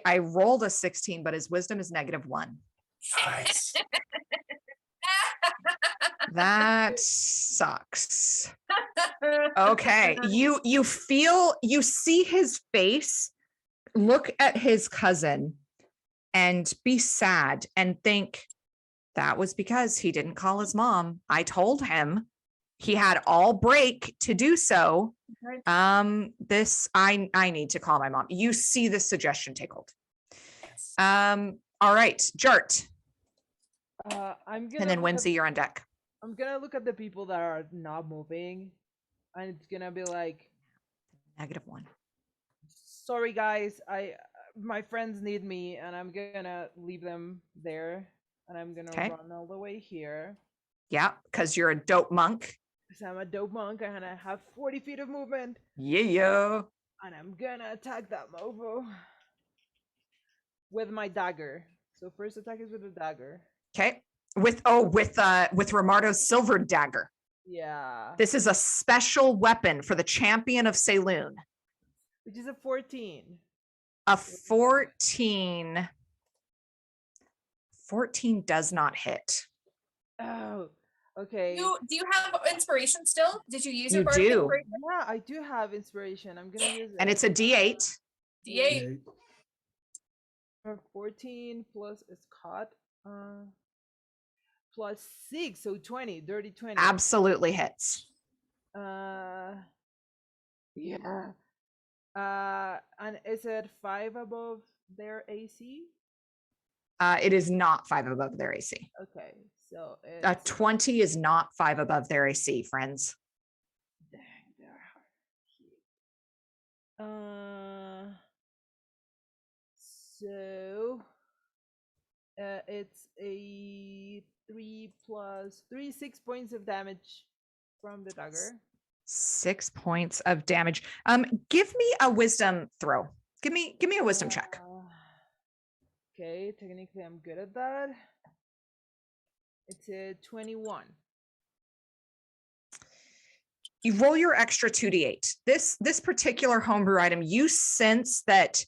I rolled a 16, but his wisdom is -1. Nice. That sucks. Okay. You see his face, look at his cousin and be sad and think that was because he didn't call his mom. I told him he had all break to do so. Right. I need to call my mom. You see this suggestion take hold. All right, Jart, I'm gonna and then look at- Whimsy, you're on deck. I'm gonna look at the people that are not moving, and it's gonna be like, -1. sorry guys, my friends need me, and I'm gonna leave them there, and I'm gonna Okay. run all the way here. Yeah, because you're a dope monk. Because I'm a dope monk and I have 40 feet of movement, Yeah. and I'm gonna attack that mofo with my dagger. So first attack is with a dagger. Okay. With Romardo's silver dagger. Yeah. This is a special weapon for the champion of Saloon. Which is a 14. A 14. 14 does not hit. Oh, okay. Do you have inspiration still? Did you use You your bardic do. inspiration? Yeah, I do have inspiration. I'm gonna use it. And it's a D8. D8. Okay. 14 plus it's caught. Plus 6, so 20, dirty 20. Absolutely hits. Yeah. And is it 5 above their AC? It is not 5 above their AC. Okay, so A it's 20 is not 5 above their AC, friends. dang, they're hard. So it's a 3 plus 3, 6 points of damage from the dagger. 6 points of damage. Give me a wisdom throw. Give me a wisdom check. Okay, technically I'm good at that. It's a 21. You roll your extra 2d8. This particular homebrew item, you sense that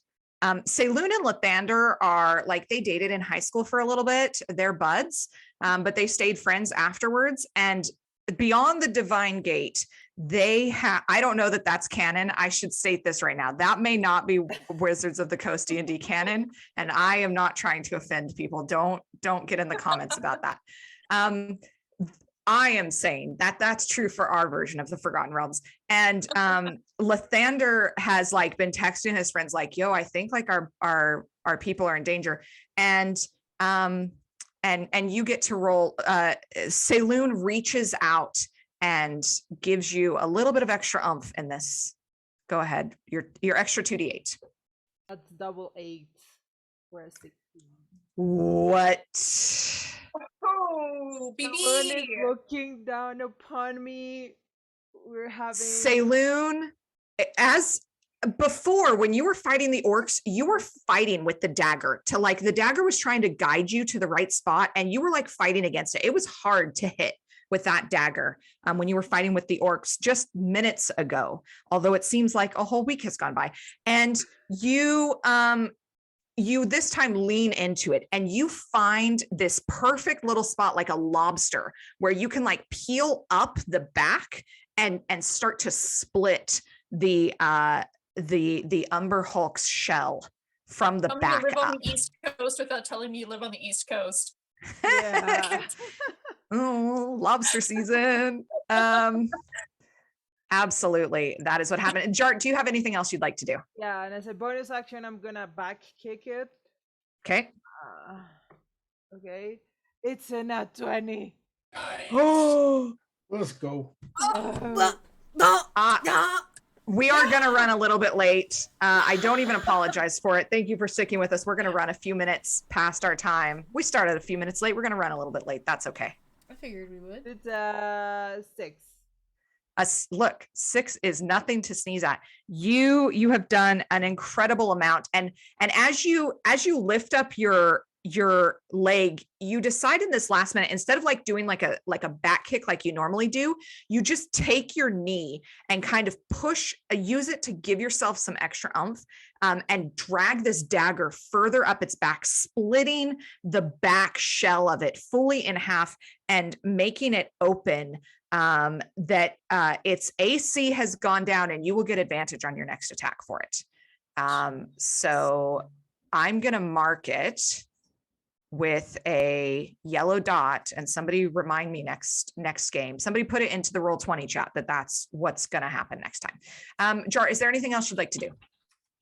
Saloon and Lathander are like, they dated in high school for a little bit. They're buds, but they stayed friends afterwards. And beyond the Divine Gate, they have, I don't know that that's canon. I should state this right now. That may not be Wizards of the Coast D&D canon. And I am not trying to offend people. Don't get in the comments about that. I am saying that that's true for our version of the Forgotten Realms. And Lathander has like been texting his friends like, yo, I think like our people are in danger. And you get to roll. Saloon reaches out and gives you a little bit of extra oomph in this. Go ahead. Your extra 2d8. That's double 8 for a 16. What? Oh, Someone is baby. looking down upon me. We're having Saloon, as before, when you were fighting the orcs, you were fighting with the dagger to like, the dagger was trying to guide you to the right spot and you were like fighting against it. It was hard to hit with that dagger when you were fighting with the orcs just minutes ago, although it seems like a whole week has gone by. And you this time lean into it and you find this perfect little spot like a lobster where you can like peel up the back and start to split the the Umber Hulk's shell from the Tell me back you live on up. the East Coast without telling me you live on the East Coast. Yeah. Oh, lobster season. Absolutely. That is what happened. Jart, do you have anything else you'd like to do? Yeah, and as a bonus action, I'm gonna back kick it. Okay. Okay. It's a nat 20. Oh, let's go. We are going to run a little bit late. I don't even apologize for it. Thank you for sticking with us. We're going to run a few minutes past our time. We started a few minutes late. We're going to run a little bit late. That's okay. I figured we would. It's 6. Look, 6 is nothing to sneeze at. You have done an incredible amount, and as you lift up your leg, you decide in this last minute, instead of like doing like a back kick like you normally do, you just take your knee and kind of use it to give yourself some extra oomph, and drag this dagger further up its back, splitting the back shell of it fully in half and making it open. That its AC has gone down, and you will get advantage on your next attack for it. So I'm going to mark it with a yellow dot, and somebody remind me next game. Somebody put it into the Roll20 chat that's what's going to happen next time. Jar, is there anything else you'd like to do?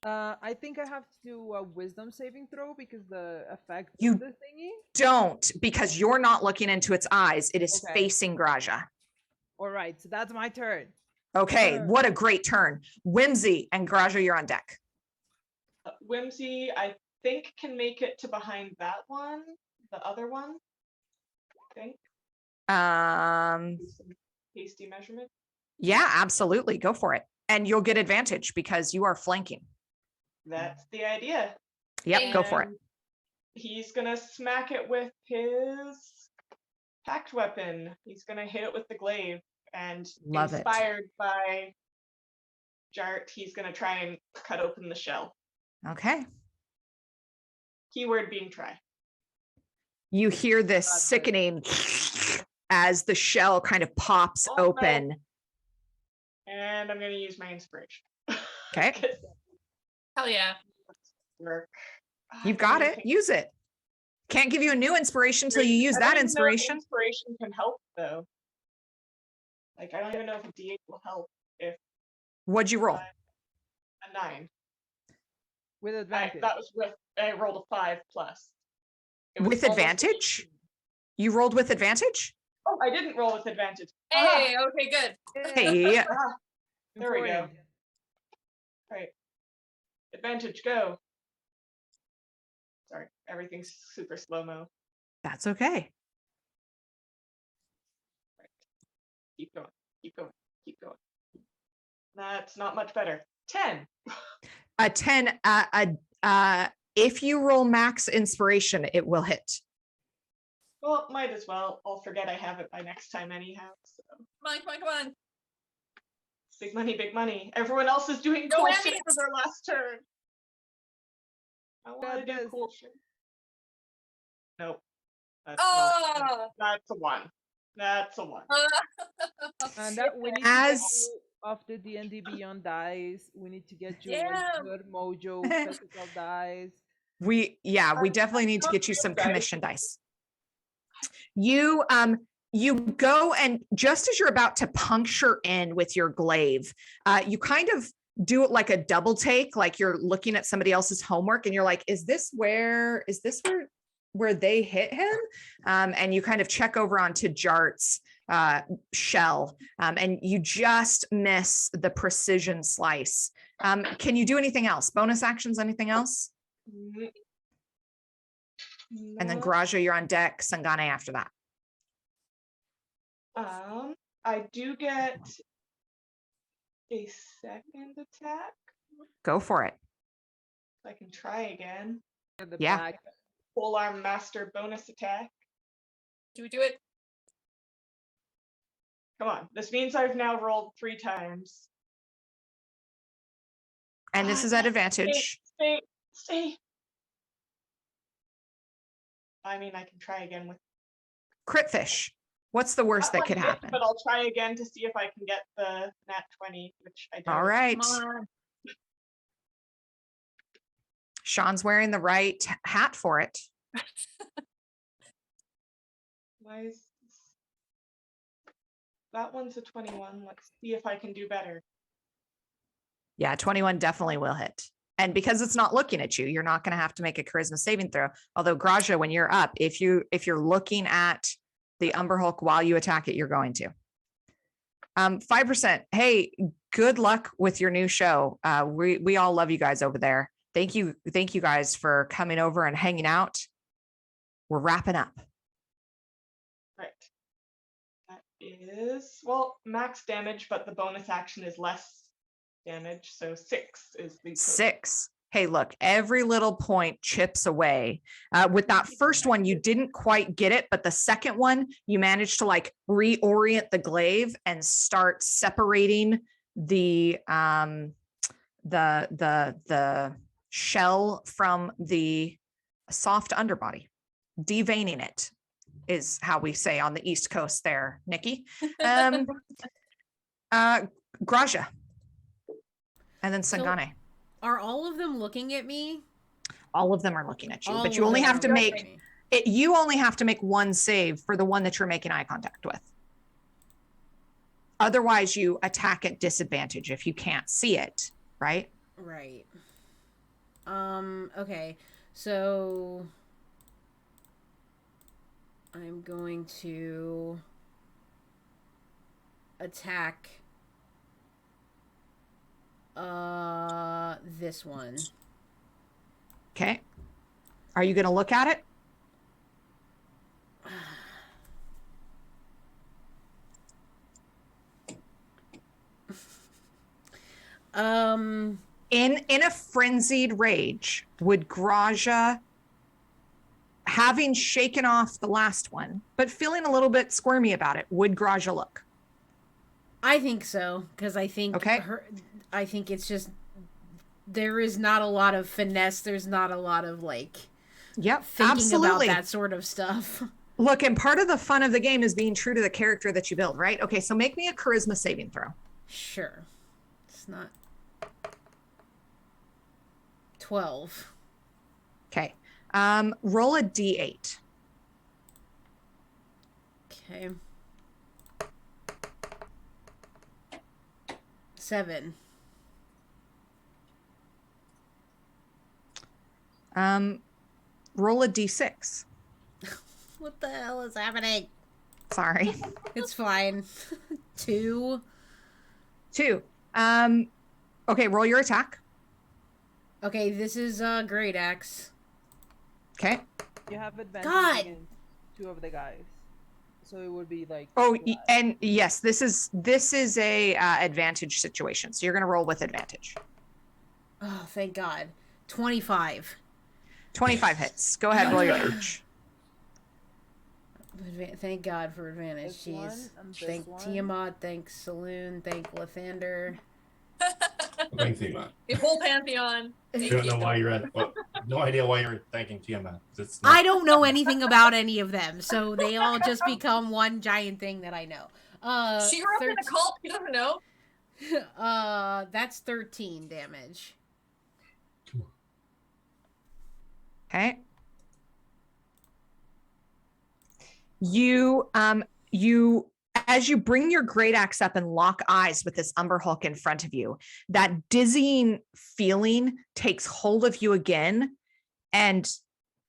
I think I have to do a wisdom saving throw because the effect You of the thingy. Don't, because you're not looking into its eyes. It is Okay. facing Graja. All right, so that's my turn. Okay, what a great turn. Whimsy and Graja, you're on deck. Whimsy, I think, can make it to behind that one, the other one. I think. Do some hasty measurement. Yeah, absolutely. Go for it. And you'll get advantage because you are flanking. That's the idea. Yep, go for it. And he's gonna smack it with his packed weapon. He's gonna hit it with the glaive, and Love it. inspired by Jart, he's gonna try and cut open the shell. Okay. Keyword being try. You hear this God, sickening as the shell kind of pops Oh, no. open. And I'm gonna use my inspiration. Okay. Hell yeah. Work. You've got it. Use it. Can't give you a new inspiration until you use I don't that even know if inspiration. inspiration can help though. Like I don't even know if a D8 will help if What'd you roll? a 9. With advantage. That was with I rolled a 5 plus. It was With almost advantage? 18. You rolled with advantage? Oh, I didn't roll with advantage. Hey, okay, good. Hey, There we go. Important. Right. Advantage, go. Sorry, everything's super slow-mo. that's okay. Keep going, keep going, keep going. That's not much better. 10. A 10, if you roll max inspiration, it will hit. Well, might as well. I'll forget I have it by next time anyhow. So. Come on. Big money, big money. Everyone else is doing No cool whammies. shit for their last turn. I want to do Goodness. cool shit. Nope. That's not, Oh! that's a 1. That's a 1. And that we need to get you off the D&D Beyond dice. We need to get you Damn. a good mojo physical dice. We definitely need to get you some commission dice. You go, and just as you're about to puncture in with your glaive, you kind of do it like a double take, like you're looking at somebody else's homework and you're like, is this where they hit him? And you kind of check over onto Jart's shell, and you just miss the precision slice. Can you do anything else? Bonus actions, anything else? And then No. Graja, you're on deck. Sangane after that. I do get a second attack. Go for it. I can try again. At the Yeah. back. Full arm master bonus attack. Do we do it? Come on. This means I've now rolled 3 times. And this is at advantage. Stay. I mean, I can try again with Crit fish. What's the worst that not could like this, happen? but I'll try again to see if I can get the nat 20, which I don't. All right. Come on. Sean's wearing the right hat for it. Why is that one's a 21? Let's see if I can do better. Yeah, 21 definitely will hit. And because it's not looking at you, you're not going to have to make a charisma saving throw. Although Graja, when you're up, if you're looking at the Umber Hulk while you attack it, you're going to. 5%. Hey, good luck with your new show. We all love you guys over there. Thank you guys for coming over and hanging out. We're wrapping up. Right. That is, well, max damage, but the bonus action is less damage. So 6 is the total. 6. Hey, look, every little point chips away. With that first one, you didn't quite get it, but the second one, you managed to like reorient the glaive and start separating the shell from the soft underbody. Deveining it is how we say on the East Coast there, Nikki. Graja. And then Sangane. Are all of them looking at me? All of them are looking at you, All but you of only them have are to looking at make me. it. You only have to make one save for the one that you're making eye contact with. Otherwise, you attack at disadvantage if you can't see it, right? Right. Okay. So I'm going to attack this one. Okay. Are you going to look at it? In a frenzied rage, would Graja, having shaken off the last one, but feeling a little bit squirmy about it, would Graja look? I think so, because I think I think it's just there is not a lot of finesse. There's not a lot of thinking about that sort of stuff. Look, and part of the fun of the game is being true to the character that you build, right? Okay, so make me a charisma saving throw. Sure. It's not 12. Okay. Roll a d8. Okay. 7. Roll a d6. What the hell is happening? Sorry. It's fine. 2. 2. Okay, roll your attack. Okay, this is Great Axe. Okay. You have advantage God! against 2 of the guys. So it would be like Oh, plus. and yes, this is a advantage situation. So you're going to roll with advantage. Oh, thank God. 25. 25 hits. Go ahead, roll your damage. Thank God for advantage. This one Jeez. and this Thank one. Tiamat. Thanks Saloon. Thank Lathander. Thank Tiamat. The whole pantheon. I don't know why you're at. Well, no idea why you're thanking Tiamat. It's I don't know anything about any of them, so they all just become one giant thing that I know. She grew up in a cult. You never know. That's 13 damage. Okay. You as you bring your great axe up and lock eyes with this Umber Hulk in front of you, that dizzying feeling takes hold of you again. And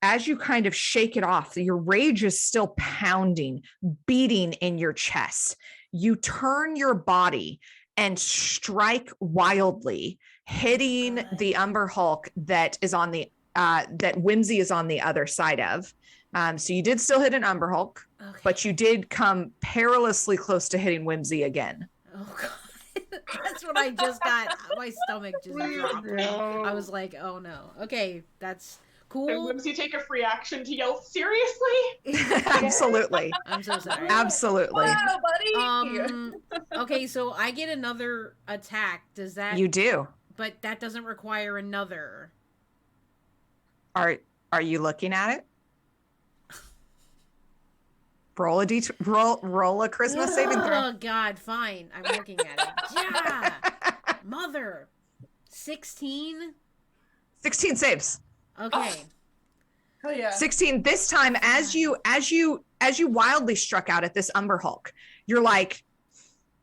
as you kind of shake it off, your rage is still pounding, beating in your chest. You turn your body and strike wildly, hitting the Umber Hulk that is on the that Whimsy is on the other side of. So you did still hit an Umber Hulk, Okay. but you did come perilously close to hitting Whimsy again. Oh God. That's what I just got. My stomach just dropped. I was like, oh no. Okay, that's Can cool. Whimsy take a free action to yell seriously? Absolutely. I'm so sorry. Absolutely. Wow, buddy. Okay, so I get another attack. Does that You do. but that doesn't require another. Are you looking at it? Roll a charisma saving throw. Oh God, fine. I'm looking at it. Yeah. Mother. 16. 16 saves. Okay. Hell yeah. 16 this time. As you wildly struck out at this Umber Hulk, you're like,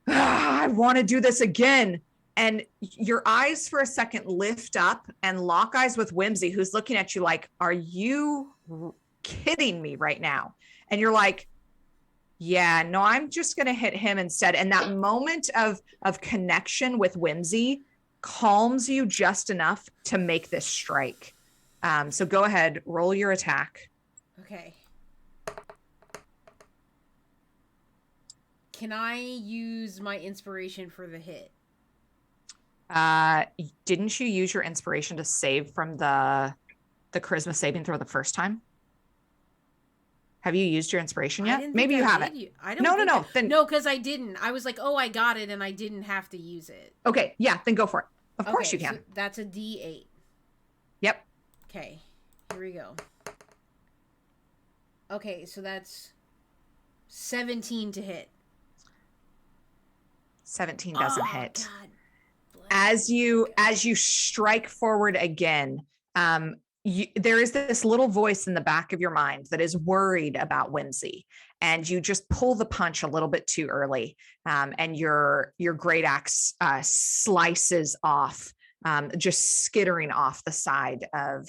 I want to do this again. And your eyes for a second lift up and lock eyes with Whimsy, who's looking at you like, are you kidding me right now? And you're like, yeah, no, I'm just going to hit him instead. And that moment of connection with Whimsy calms you just enough to make this strike. So go ahead, roll your attack. Okay. Can I use my inspiration for the hit? Didn't you use your inspiration to save from the charisma saving throw the first time? Have you used your inspiration yet? Maybe you haven't. I don't. No. Then no, because I didn't. I was like, oh, I got it, and I didn't have to use it. Okay, yeah, then go for it. Of course you can. So that's a D8. Yep. Okay, here we go. Okay, so that's 17 to hit. 17 doesn't hit. God. As you strike forward again, there is this little voice in the back of your mind that is worried about Whimsy, and you just pull the punch a little bit too early, and your great axe slices off, just skittering off the side of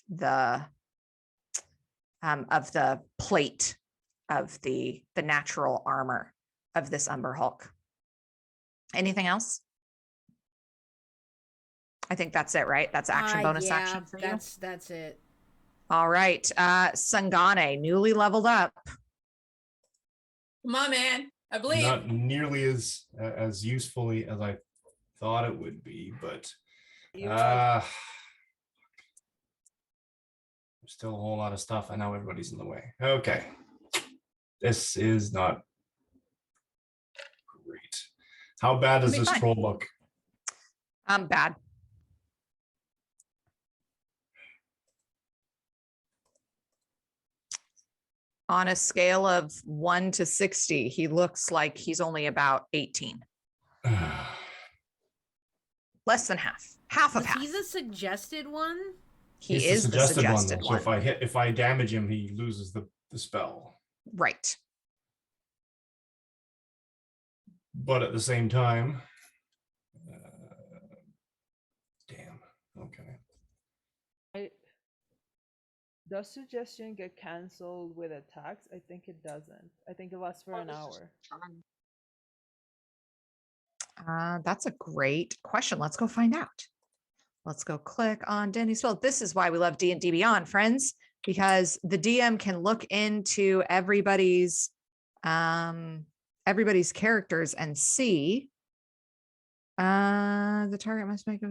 the plate of the natural armor of this Umber Hulk. Anything else? I think that's it, right? That's action, bonus action for you. That's it. All right. Sangane, newly leveled up. Come on, man. I believe. Not nearly as usefully as I thought it would be, but there's still a whole lot of stuff. I know everybody's in the way. Okay. This is not great. How bad does this troll look? Bad. On a scale of 1 to 60, he looks like he's only about 18. Less than half. Half of half. He's a suggested one? He is the suggested one. So if I damage him, he loses the spell. Right. But at the same time, damn. Okay. Does suggestion get canceled with attacks? I think it doesn't. I think it lasts for an hour. That's a great question. Let's go find out. Let's go click on Danny's spell. This is why we love D&D Beyond, friends, because the DM can look into everybody's characters and see the target must make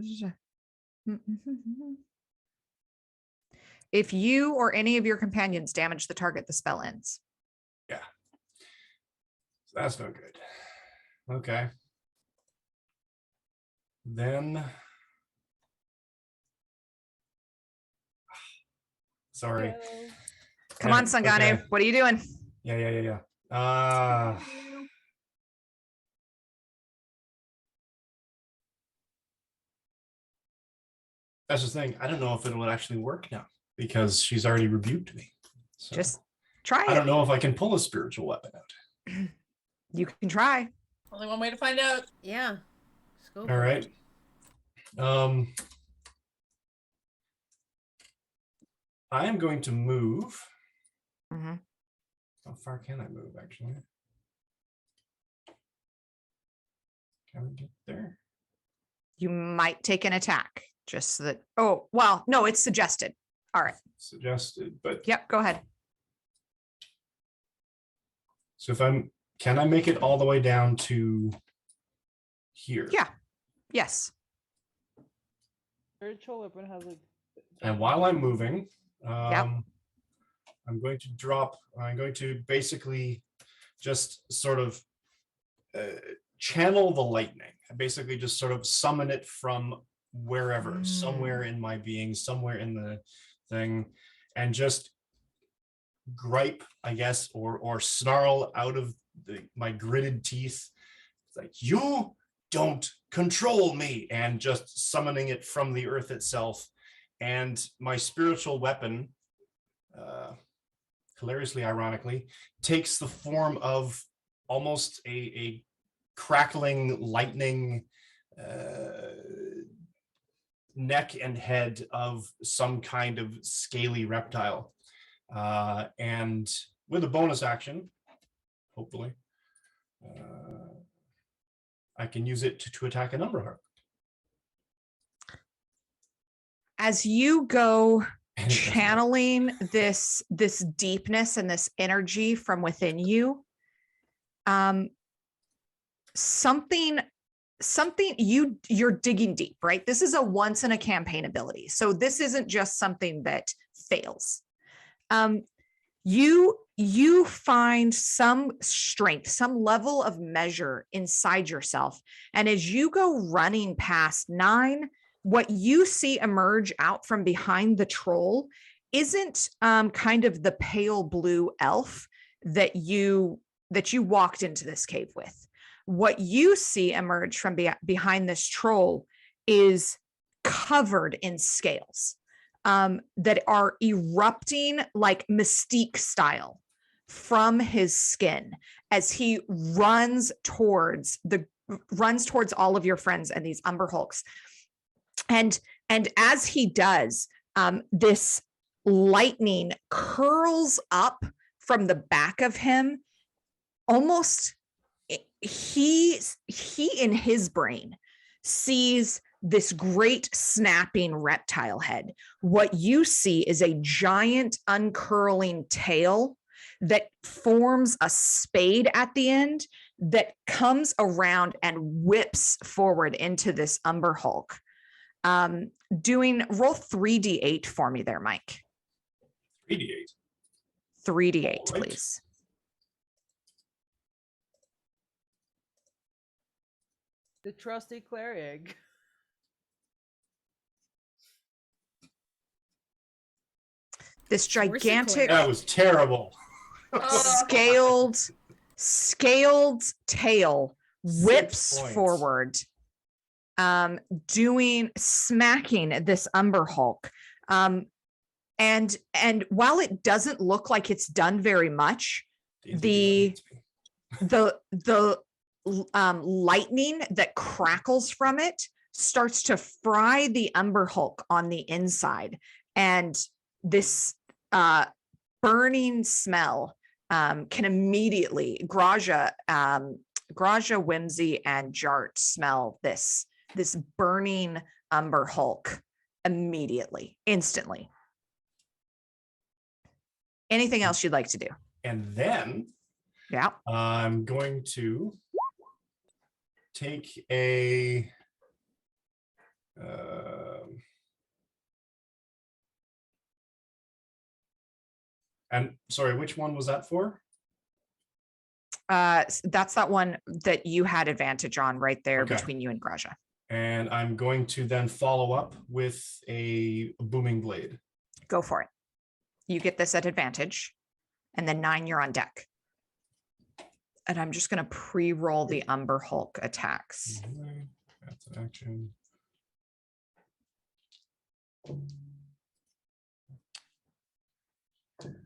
if you or any of your companions damage the target, the spell ends. Yeah. So that's no good. Okay. Then sorry. Come on, Sangane. Okay. What are you doing? Yeah. That's the thing. I don't know if it will actually work now because she's already rebuked me. So just try it. I don't know if I can pull a spiritual weapon out. You can try. Only one way to find out. Yeah. Let's go. All right. I am going to move. Mm-hmm. How far can I move, actually? Can we get there? You might take an attack. Just so that. Oh, well, no, it's suggested. All right. Suggested, but. Yep, go ahead. So can I make it all the way down to here? Yeah. Yes. Spiritual weapon has a. And while I'm moving, yep. I'm going to basically just sort of channel the lightning. I basically just sort of summon it from wherever, somewhere in my being, somewhere in the thing, and just gripe, I guess, or snarl out of my gritted teeth. It's like, you don't control me, and just summoning it from the earth itself and my spiritual weapon, hilariously, ironically, takes the form of almost a crackling lightning neck and head of some kind of scaly reptile. And with a bonus action, hopefully, I can use it to attack an Umberhark. As you go And it does not. channeling this deepness and this energy from within you, something you're digging deep, right? This is a once in a campaign ability, so this isn't just something that fails. You find some strength, some level of measure inside yourself, and as you go running past 9, what you see emerge out from behind the troll isn't kind of the pale blue elf that you walked into this cave with. What you see emerge from behind this troll is covered in scales that are erupting like Mystique style from his skin as he runs towards all of your friends and these Umber Hulks. And as he does, this lightning curls up from the back of him. Almost, he in his brain sees this great snapping reptile head. What you see is a giant uncurling tail that forms a spade at the end that comes around and whips forward into this Umber Hulk. Roll 3d8 for me there, Mike. 3d8. 3d8, Right. please. The trusty cleric. This gigantic That was terrible. scaled tail whips points. forward, smacking this Umber Hulk. And while it doesn't look like it's done very much, the lightning that crackles from it starts to fry the Umber Hulk on the inside, and this burning smell can immediately Graja, Whimsy, and Jart smell this burning Umber Hulk instantly. Anything else you'd like to do? And then Yeah. I'm going to take a and sorry, which one was that for? That's that one that you had advantage on right there Okay. between you and Graja. And I'm going to then follow up with a booming blade. Go for it. You get this at advantage, and then 9, you're on deck. And I'm just going to pre-roll the Umber Hulk attacks. That's an action.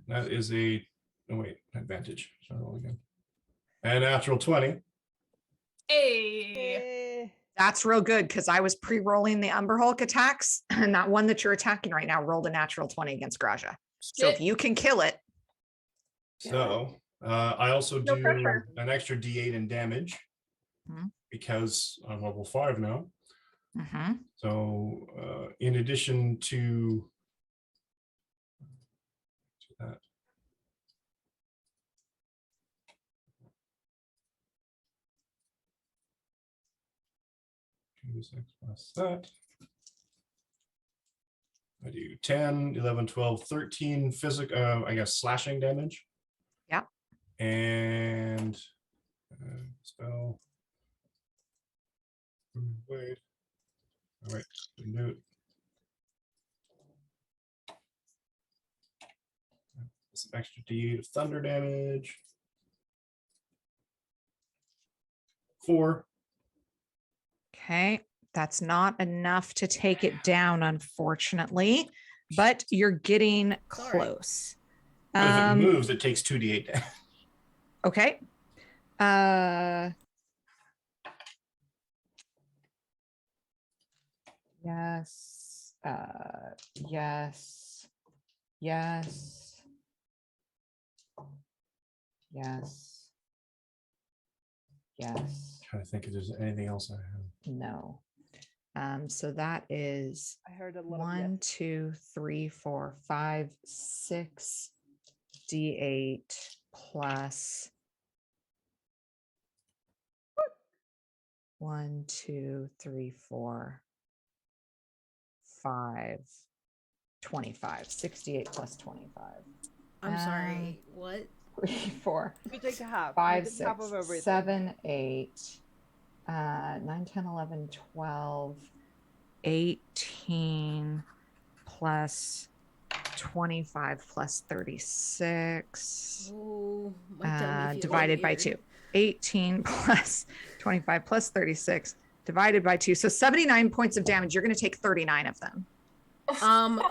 That is a advantage. So roll again. And natural 20. Hey. That's real good because I was pre-rolling the Umber Hulk attacks, and that one that you're attacking right now rolled a natural 20 against Graja. So if you can kill it. So I also No do pressure. an extra D8 in damage because I'm level 5 now. Mm-hmm. So in addition to that, 2d6 plus that. I do 10, 11, 12, 13 physical, I guess slashing damage. Yeah. And spell. Wait. All right. Do it. Some extra D8 of thunder damage. 4. Okay. That's not enough to take it down, unfortunately, but you're getting all right. close. But if it moves, it takes 2d8 damage. Okay. Yes. Yes. Yes. Yes. Yes. Trying to think if there's anything else I have. No. So that is I heard a lot of 1, yes. 2, 3, 4, 5, 6 D8 plus 1, 2, 3, 4, 5, 25. 68 plus 25. I'm sorry. What? 3, 4, You take half. 5, you take half 6, of everything. 7, 8, 9, 10, 11, 12, 18 plus 25 plus 36 Oh, might tell me if you divided get by weird. 2. 18 plus 25 plus 36 divided by 2. So 79 points of damage. You're going to take 39 of them.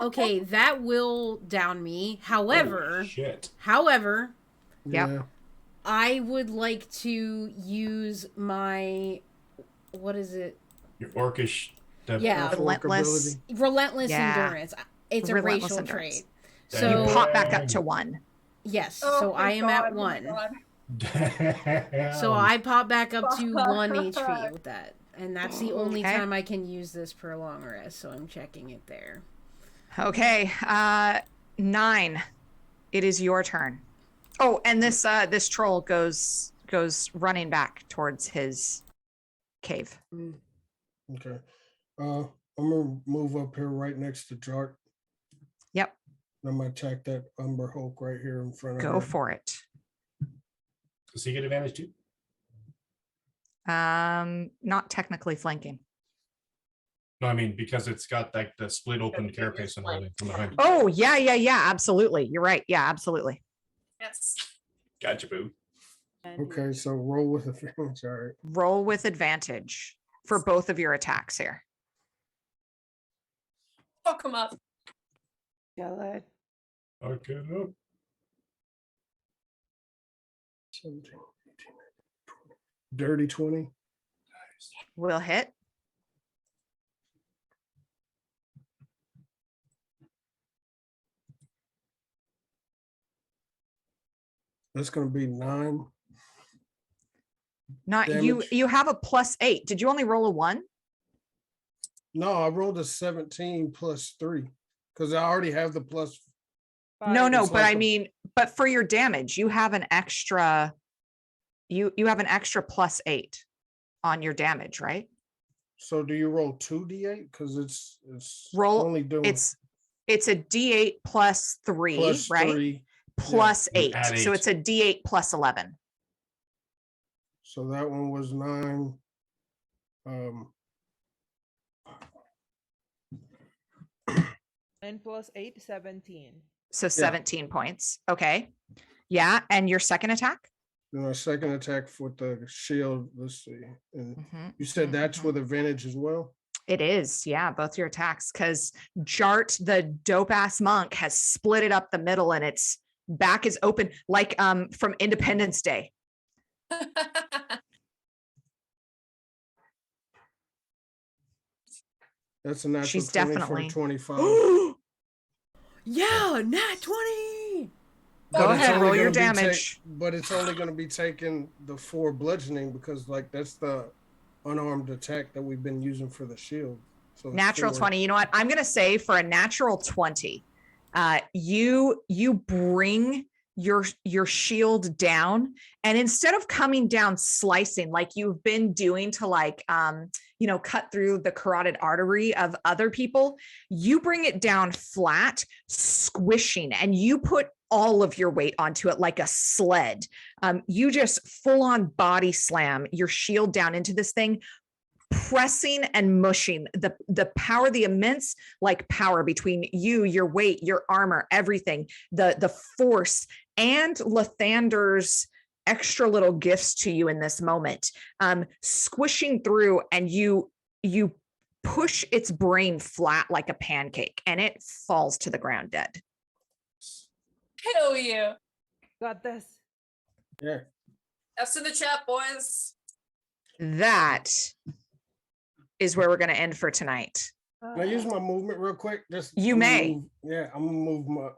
Okay, that will down me. However, Holy shit. however, Yep. Yeah. I would like to use my, what is it? Your orcish. Yeah. Orc Relentless. ability. Relentless Yeah. endurance. It's a Relentless racial endurance. trait. Damn. So You pop back up to 1. yes, Oh, so I thank am God, at oh my 1. God. So I pop back up to 1 HP with that. And that's the only Okay. time I can use this per long rest, so I'm checking it there. Okay. 9. It is your turn. Oh, and this troll goes running back towards his cave. Okay. I'm gonna move up here right next to Jart. Yep. I'm gonna attack that Umber Hulk right here in front of Go her. for it. Does he get advantage too? Not technically flanking. No, I mean, because it's got like the split open carapace and everything from behind. Oh, yeah, absolutely. You're right. Yeah, absolutely. Yes. Gotcha, boo. And Okay, so roll with advantage. All right. Roll with advantage for both of your attacks here. Fuck him up. kill it. Okay, up. 17, 18, 20. Dirty 20. Will hit. That's gonna be 9. Not Damage. you have a +8. Did you only roll a 1? No, I rolled a 17 plus 3 because I already have the plus. No, Fine. no, It's but like I mean, but for your damage, you have an extra you have an extra +8 on your damage, right? So do you roll 2d8? Because it's Roll only doing it's a D8 plus 3, plus right? 3. Plus You 8. add So 8. it's a D8 plus 11. So that one was 9. 9 plus 8, 17. So 17 points. Okay. Yeah, and your second attack? Then my second attack with the shield. Let's see. And Mhm, you said mhm, that's mhm. with advantage as well. It is, yeah, both your attacks, because Jart, the dope ass monk, has split it up the middle and its back is open, like from Independence Day. That's a natural She's 20 definitely. for 25. Yeah, nat 20. Go But it's ahead, only roll your gonna be damage. but it's only going to be taking the 4 bludgeoning because like that's the unarmed attack that we've been using for the shield. So it's Natural 4. 20. You know what? I'm gonna say for a natural 20, you bring your shield down, and instead of coming down slicing like you've been doing to like cut through the carotid artery of other people, you bring it down flat, squishing, and you put all of your weight onto it like a sled. You just full on body slam your shield down into this thing, pressing and mushing the power, the immense like power between you, your weight, your armor, everything, the force, and Lathander's extra little gifts to you in this moment, squishing through, and you push its brain flat like a pancake, and it falls to the ground dead. Hell yeah. Got this. Yeah. F's in the chat, boys. That is where we're going to end for tonight. Can I use my movement real quick? Just You I'm gonna may. move- yeah, I'm gonna move my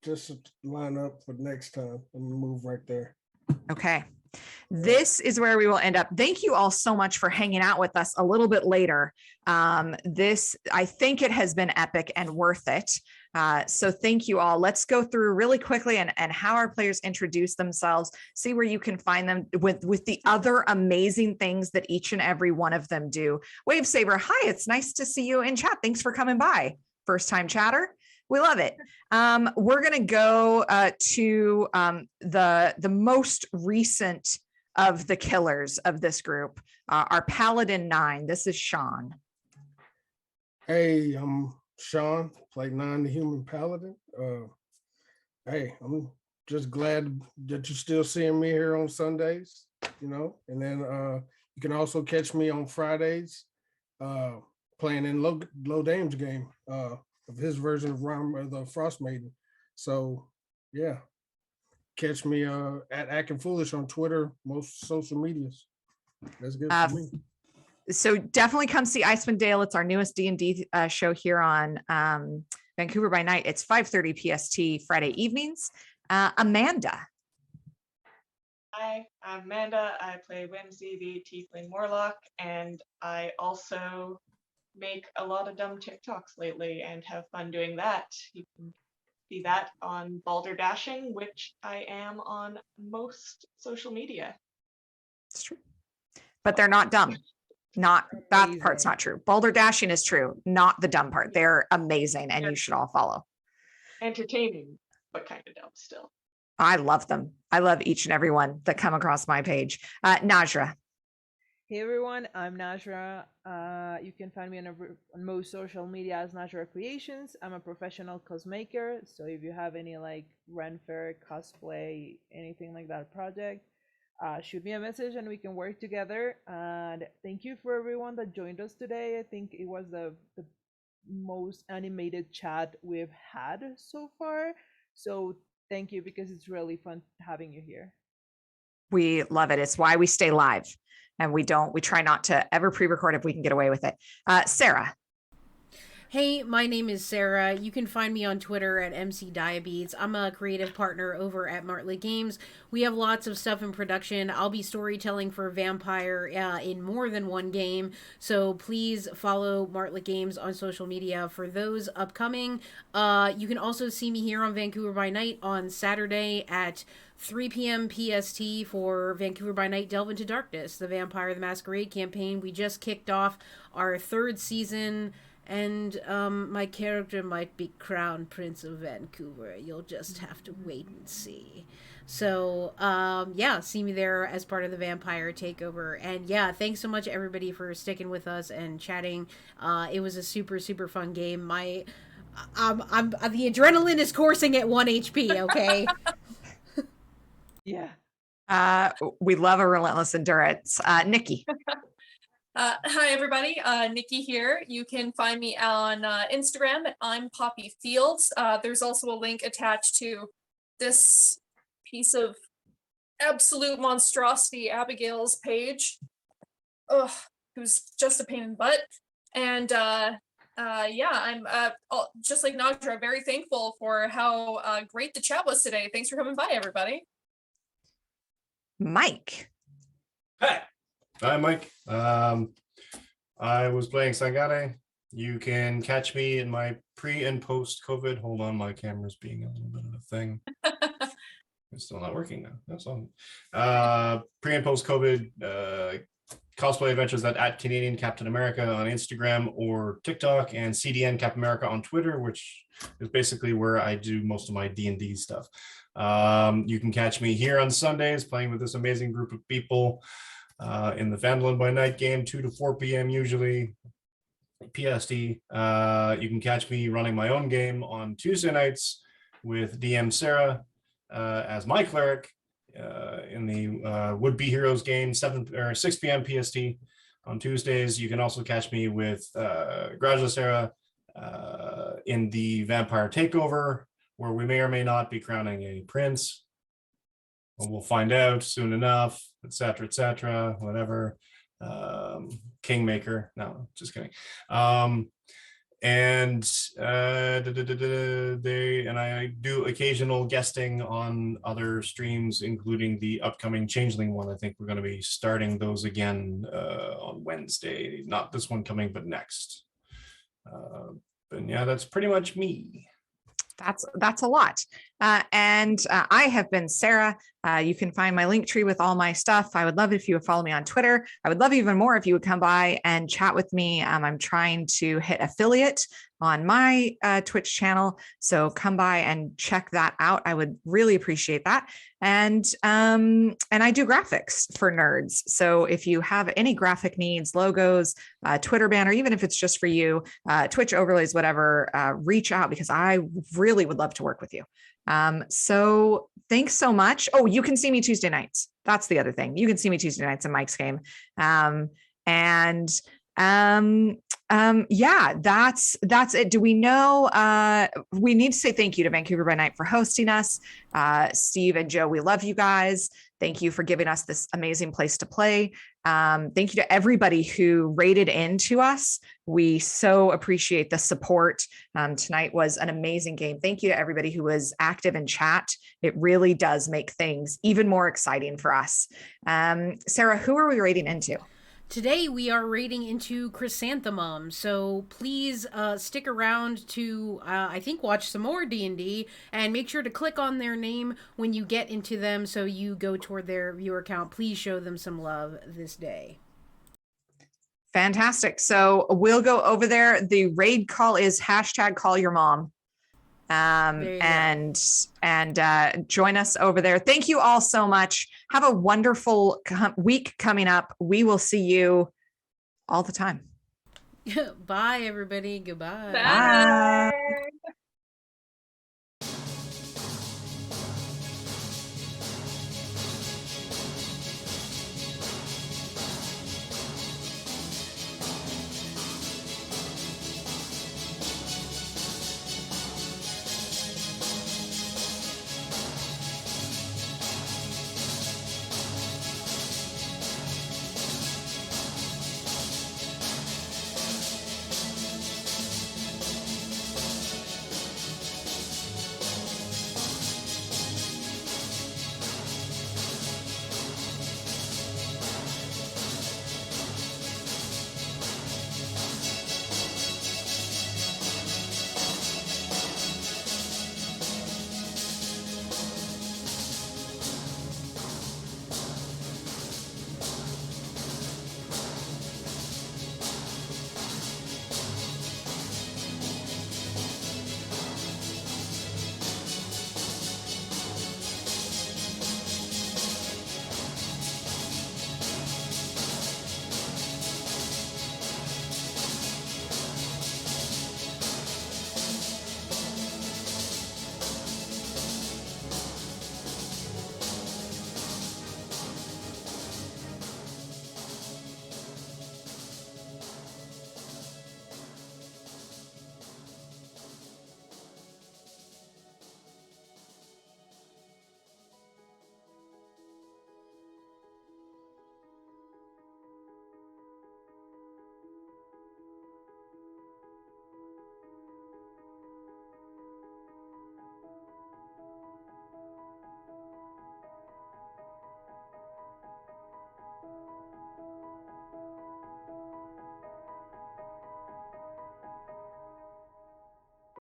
just to line up for next time. I'm gonna move right there. Okay. This is where we will end up. Thank you all so much for hanging out with us a little bit later. I think it has been epic and worth it. So thank you all. Let's go through really quickly and how our players introduce themselves, see where you can find them with the other amazing things that each and every one of them do. Wave Saber, hi, it's nice to see you in chat. Thanks for coming by. First time chatter. We love it. We're going to go to the most recent of the killers of this group, our Paladin 9. This is Sean. Hey, I'm Sean, play 9 the Human Paladin. Hey, I'm just glad that you're still seeing me here on Sundays, you know, and then you can also catch me on Fridays playing in Low Dame's game of his version of Rhyme of the Frost Maiden. So yeah, catch me at Acting Foolish on Twitter, most social medias. That's good for me. So definitely come see Icewind Dale. It's our newest D&D show here on Vancouver by Night. It's 5:30 PST Friday evenings. Amanda. Hi, I'm Amanda. I play Whimsy, the Tiefling Warlock, and I also make a lot of dumb TikToks lately and have fun doing that. You can see that on Balderdashing, which I am on most social media. It's true. But they're not dumb. Not that part's Amazing. not true. Balderdashing is true, not the dumb part. They're amazing and you should all follow. Entertaining, but kind of dumb still. I love them. I love each and every one that come across my page. Najra. Hey everyone, I'm Najra. You can find me on most social media as Najra Creations. I'm a professional cosmaker, so if you have any like Ren Fair, cosplay, anything like that project, shoot me a message and we can work together. And thank you for everyone that joined us today. I think it was the most animated chat we've had so far. So thank you, because it's really fun having you here. We love it. It's why we stay live. And we try not to ever pre-record if we can get away with it. Sarah. Hey, my name is Sarah. You can find me on Twitter at MCDiabetes. I'm a creative partner over at Martlet Games. We have lots of stuff in production. I'll be storytelling for Vampire in more than one game, so please follow Martlet Games on social media for those upcoming. You can also see me here on Vancouver by Night on Saturday at 3 p.m. PST for Vancouver by Night Delve into Darkness, the Vampire the Masquerade campaign. We just kicked off our 3rd season, and my character might be Crown Prince of Vancouver. You'll just have to wait and see. So, yeah, see me there as part of the Vampire Takeover. And yeah, thanks so much everybody for sticking with us and chatting. It was a super, super fun game. The adrenaline is coursing at 1 HP, okay? Yeah. We love a relentless endurance. Nikki. Hi, everybody. Nikki here. You can find me on Instagram at I'm Poppy Fields. There's also a link attached to this piece of absolute monstrosity, Abigail's page. Ugh, who's just a pain in the butt. And yeah, I'm just like Najra, very thankful for how great the chat was today. Thanks for coming by, everybody. Mike. Hey, I'm Mike. I was playing Sangare. You can catch me in my pre and post COVID. Hold on, my camera's being a little bit of a thing. It's still not working now. That's all. Pre and post COVID cosplay adventures at Canadian Captain America on Instagram or TikTok, and CDN Captain America on Twitter, which is basically where I do most of my D&D stuff. You can catch me here on Sundays playing with this amazing group of people in the Phandalin by Night game, 2 to 4 p.m. usually, PST. You can catch me running my own game on Tuesday nights with DM Sarah as my cleric in the Would Be Heroes game, 6 p.m. PST on Tuesdays. You can also catch me with Graja Sarah in the Vampire Takeover, where we may or may not be crowning a prince. Well, we'll find out soon enough, etc., whatever. Kingmaker. No, just kidding. And I do occasional guesting on other streams, including the upcoming Changeling one. I think we're going to be starting those again on Wednesday. Not this one coming, but next. But yeah, that's pretty much me. That's a lot. And I have been Sarah. You can find my link tree with all my stuff. I would love it if you would follow me on Twitter. I would love even more if you would come by and chat with me. I'm trying to hit affiliate on my Twitch channel. So come by and check that out. I would really appreciate that. And I do graphics for nerds. So if you have any graphic needs, logos, Twitter banner, even if it's just for you, Twitch overlays, whatever, reach out because I really would love to work with you. So thanks so much. Oh, you can see me Tuesday nights. That's the other thing. You can see me Tuesday nights in Mike's game. Yeah, that's it. Do we know, we need to say thank you to Vancouver by Night for hosting us. Steve and Joe, we love you guys. Thank you for giving us this amazing place to play. Thank you to everybody who rated into us. We so appreciate the support. Tonight was an amazing game. Thank you to everybody who was active in chat. It really does make things even more exciting for us. Sarah, who are we rating into? Today we are raiding into Chrysanthemum, so please stick around to, I think, watch some more D&D, and make sure to click on their name when you get into them so you go toward their viewer count. Please show them some love this day. Fantastic. So we'll go over there. The raid call is #CallYourMom. And join us over there. Thank you all so much. Have a wonderful week coming up. We will see you all the time. Bye, everybody. Goodbye. Bye.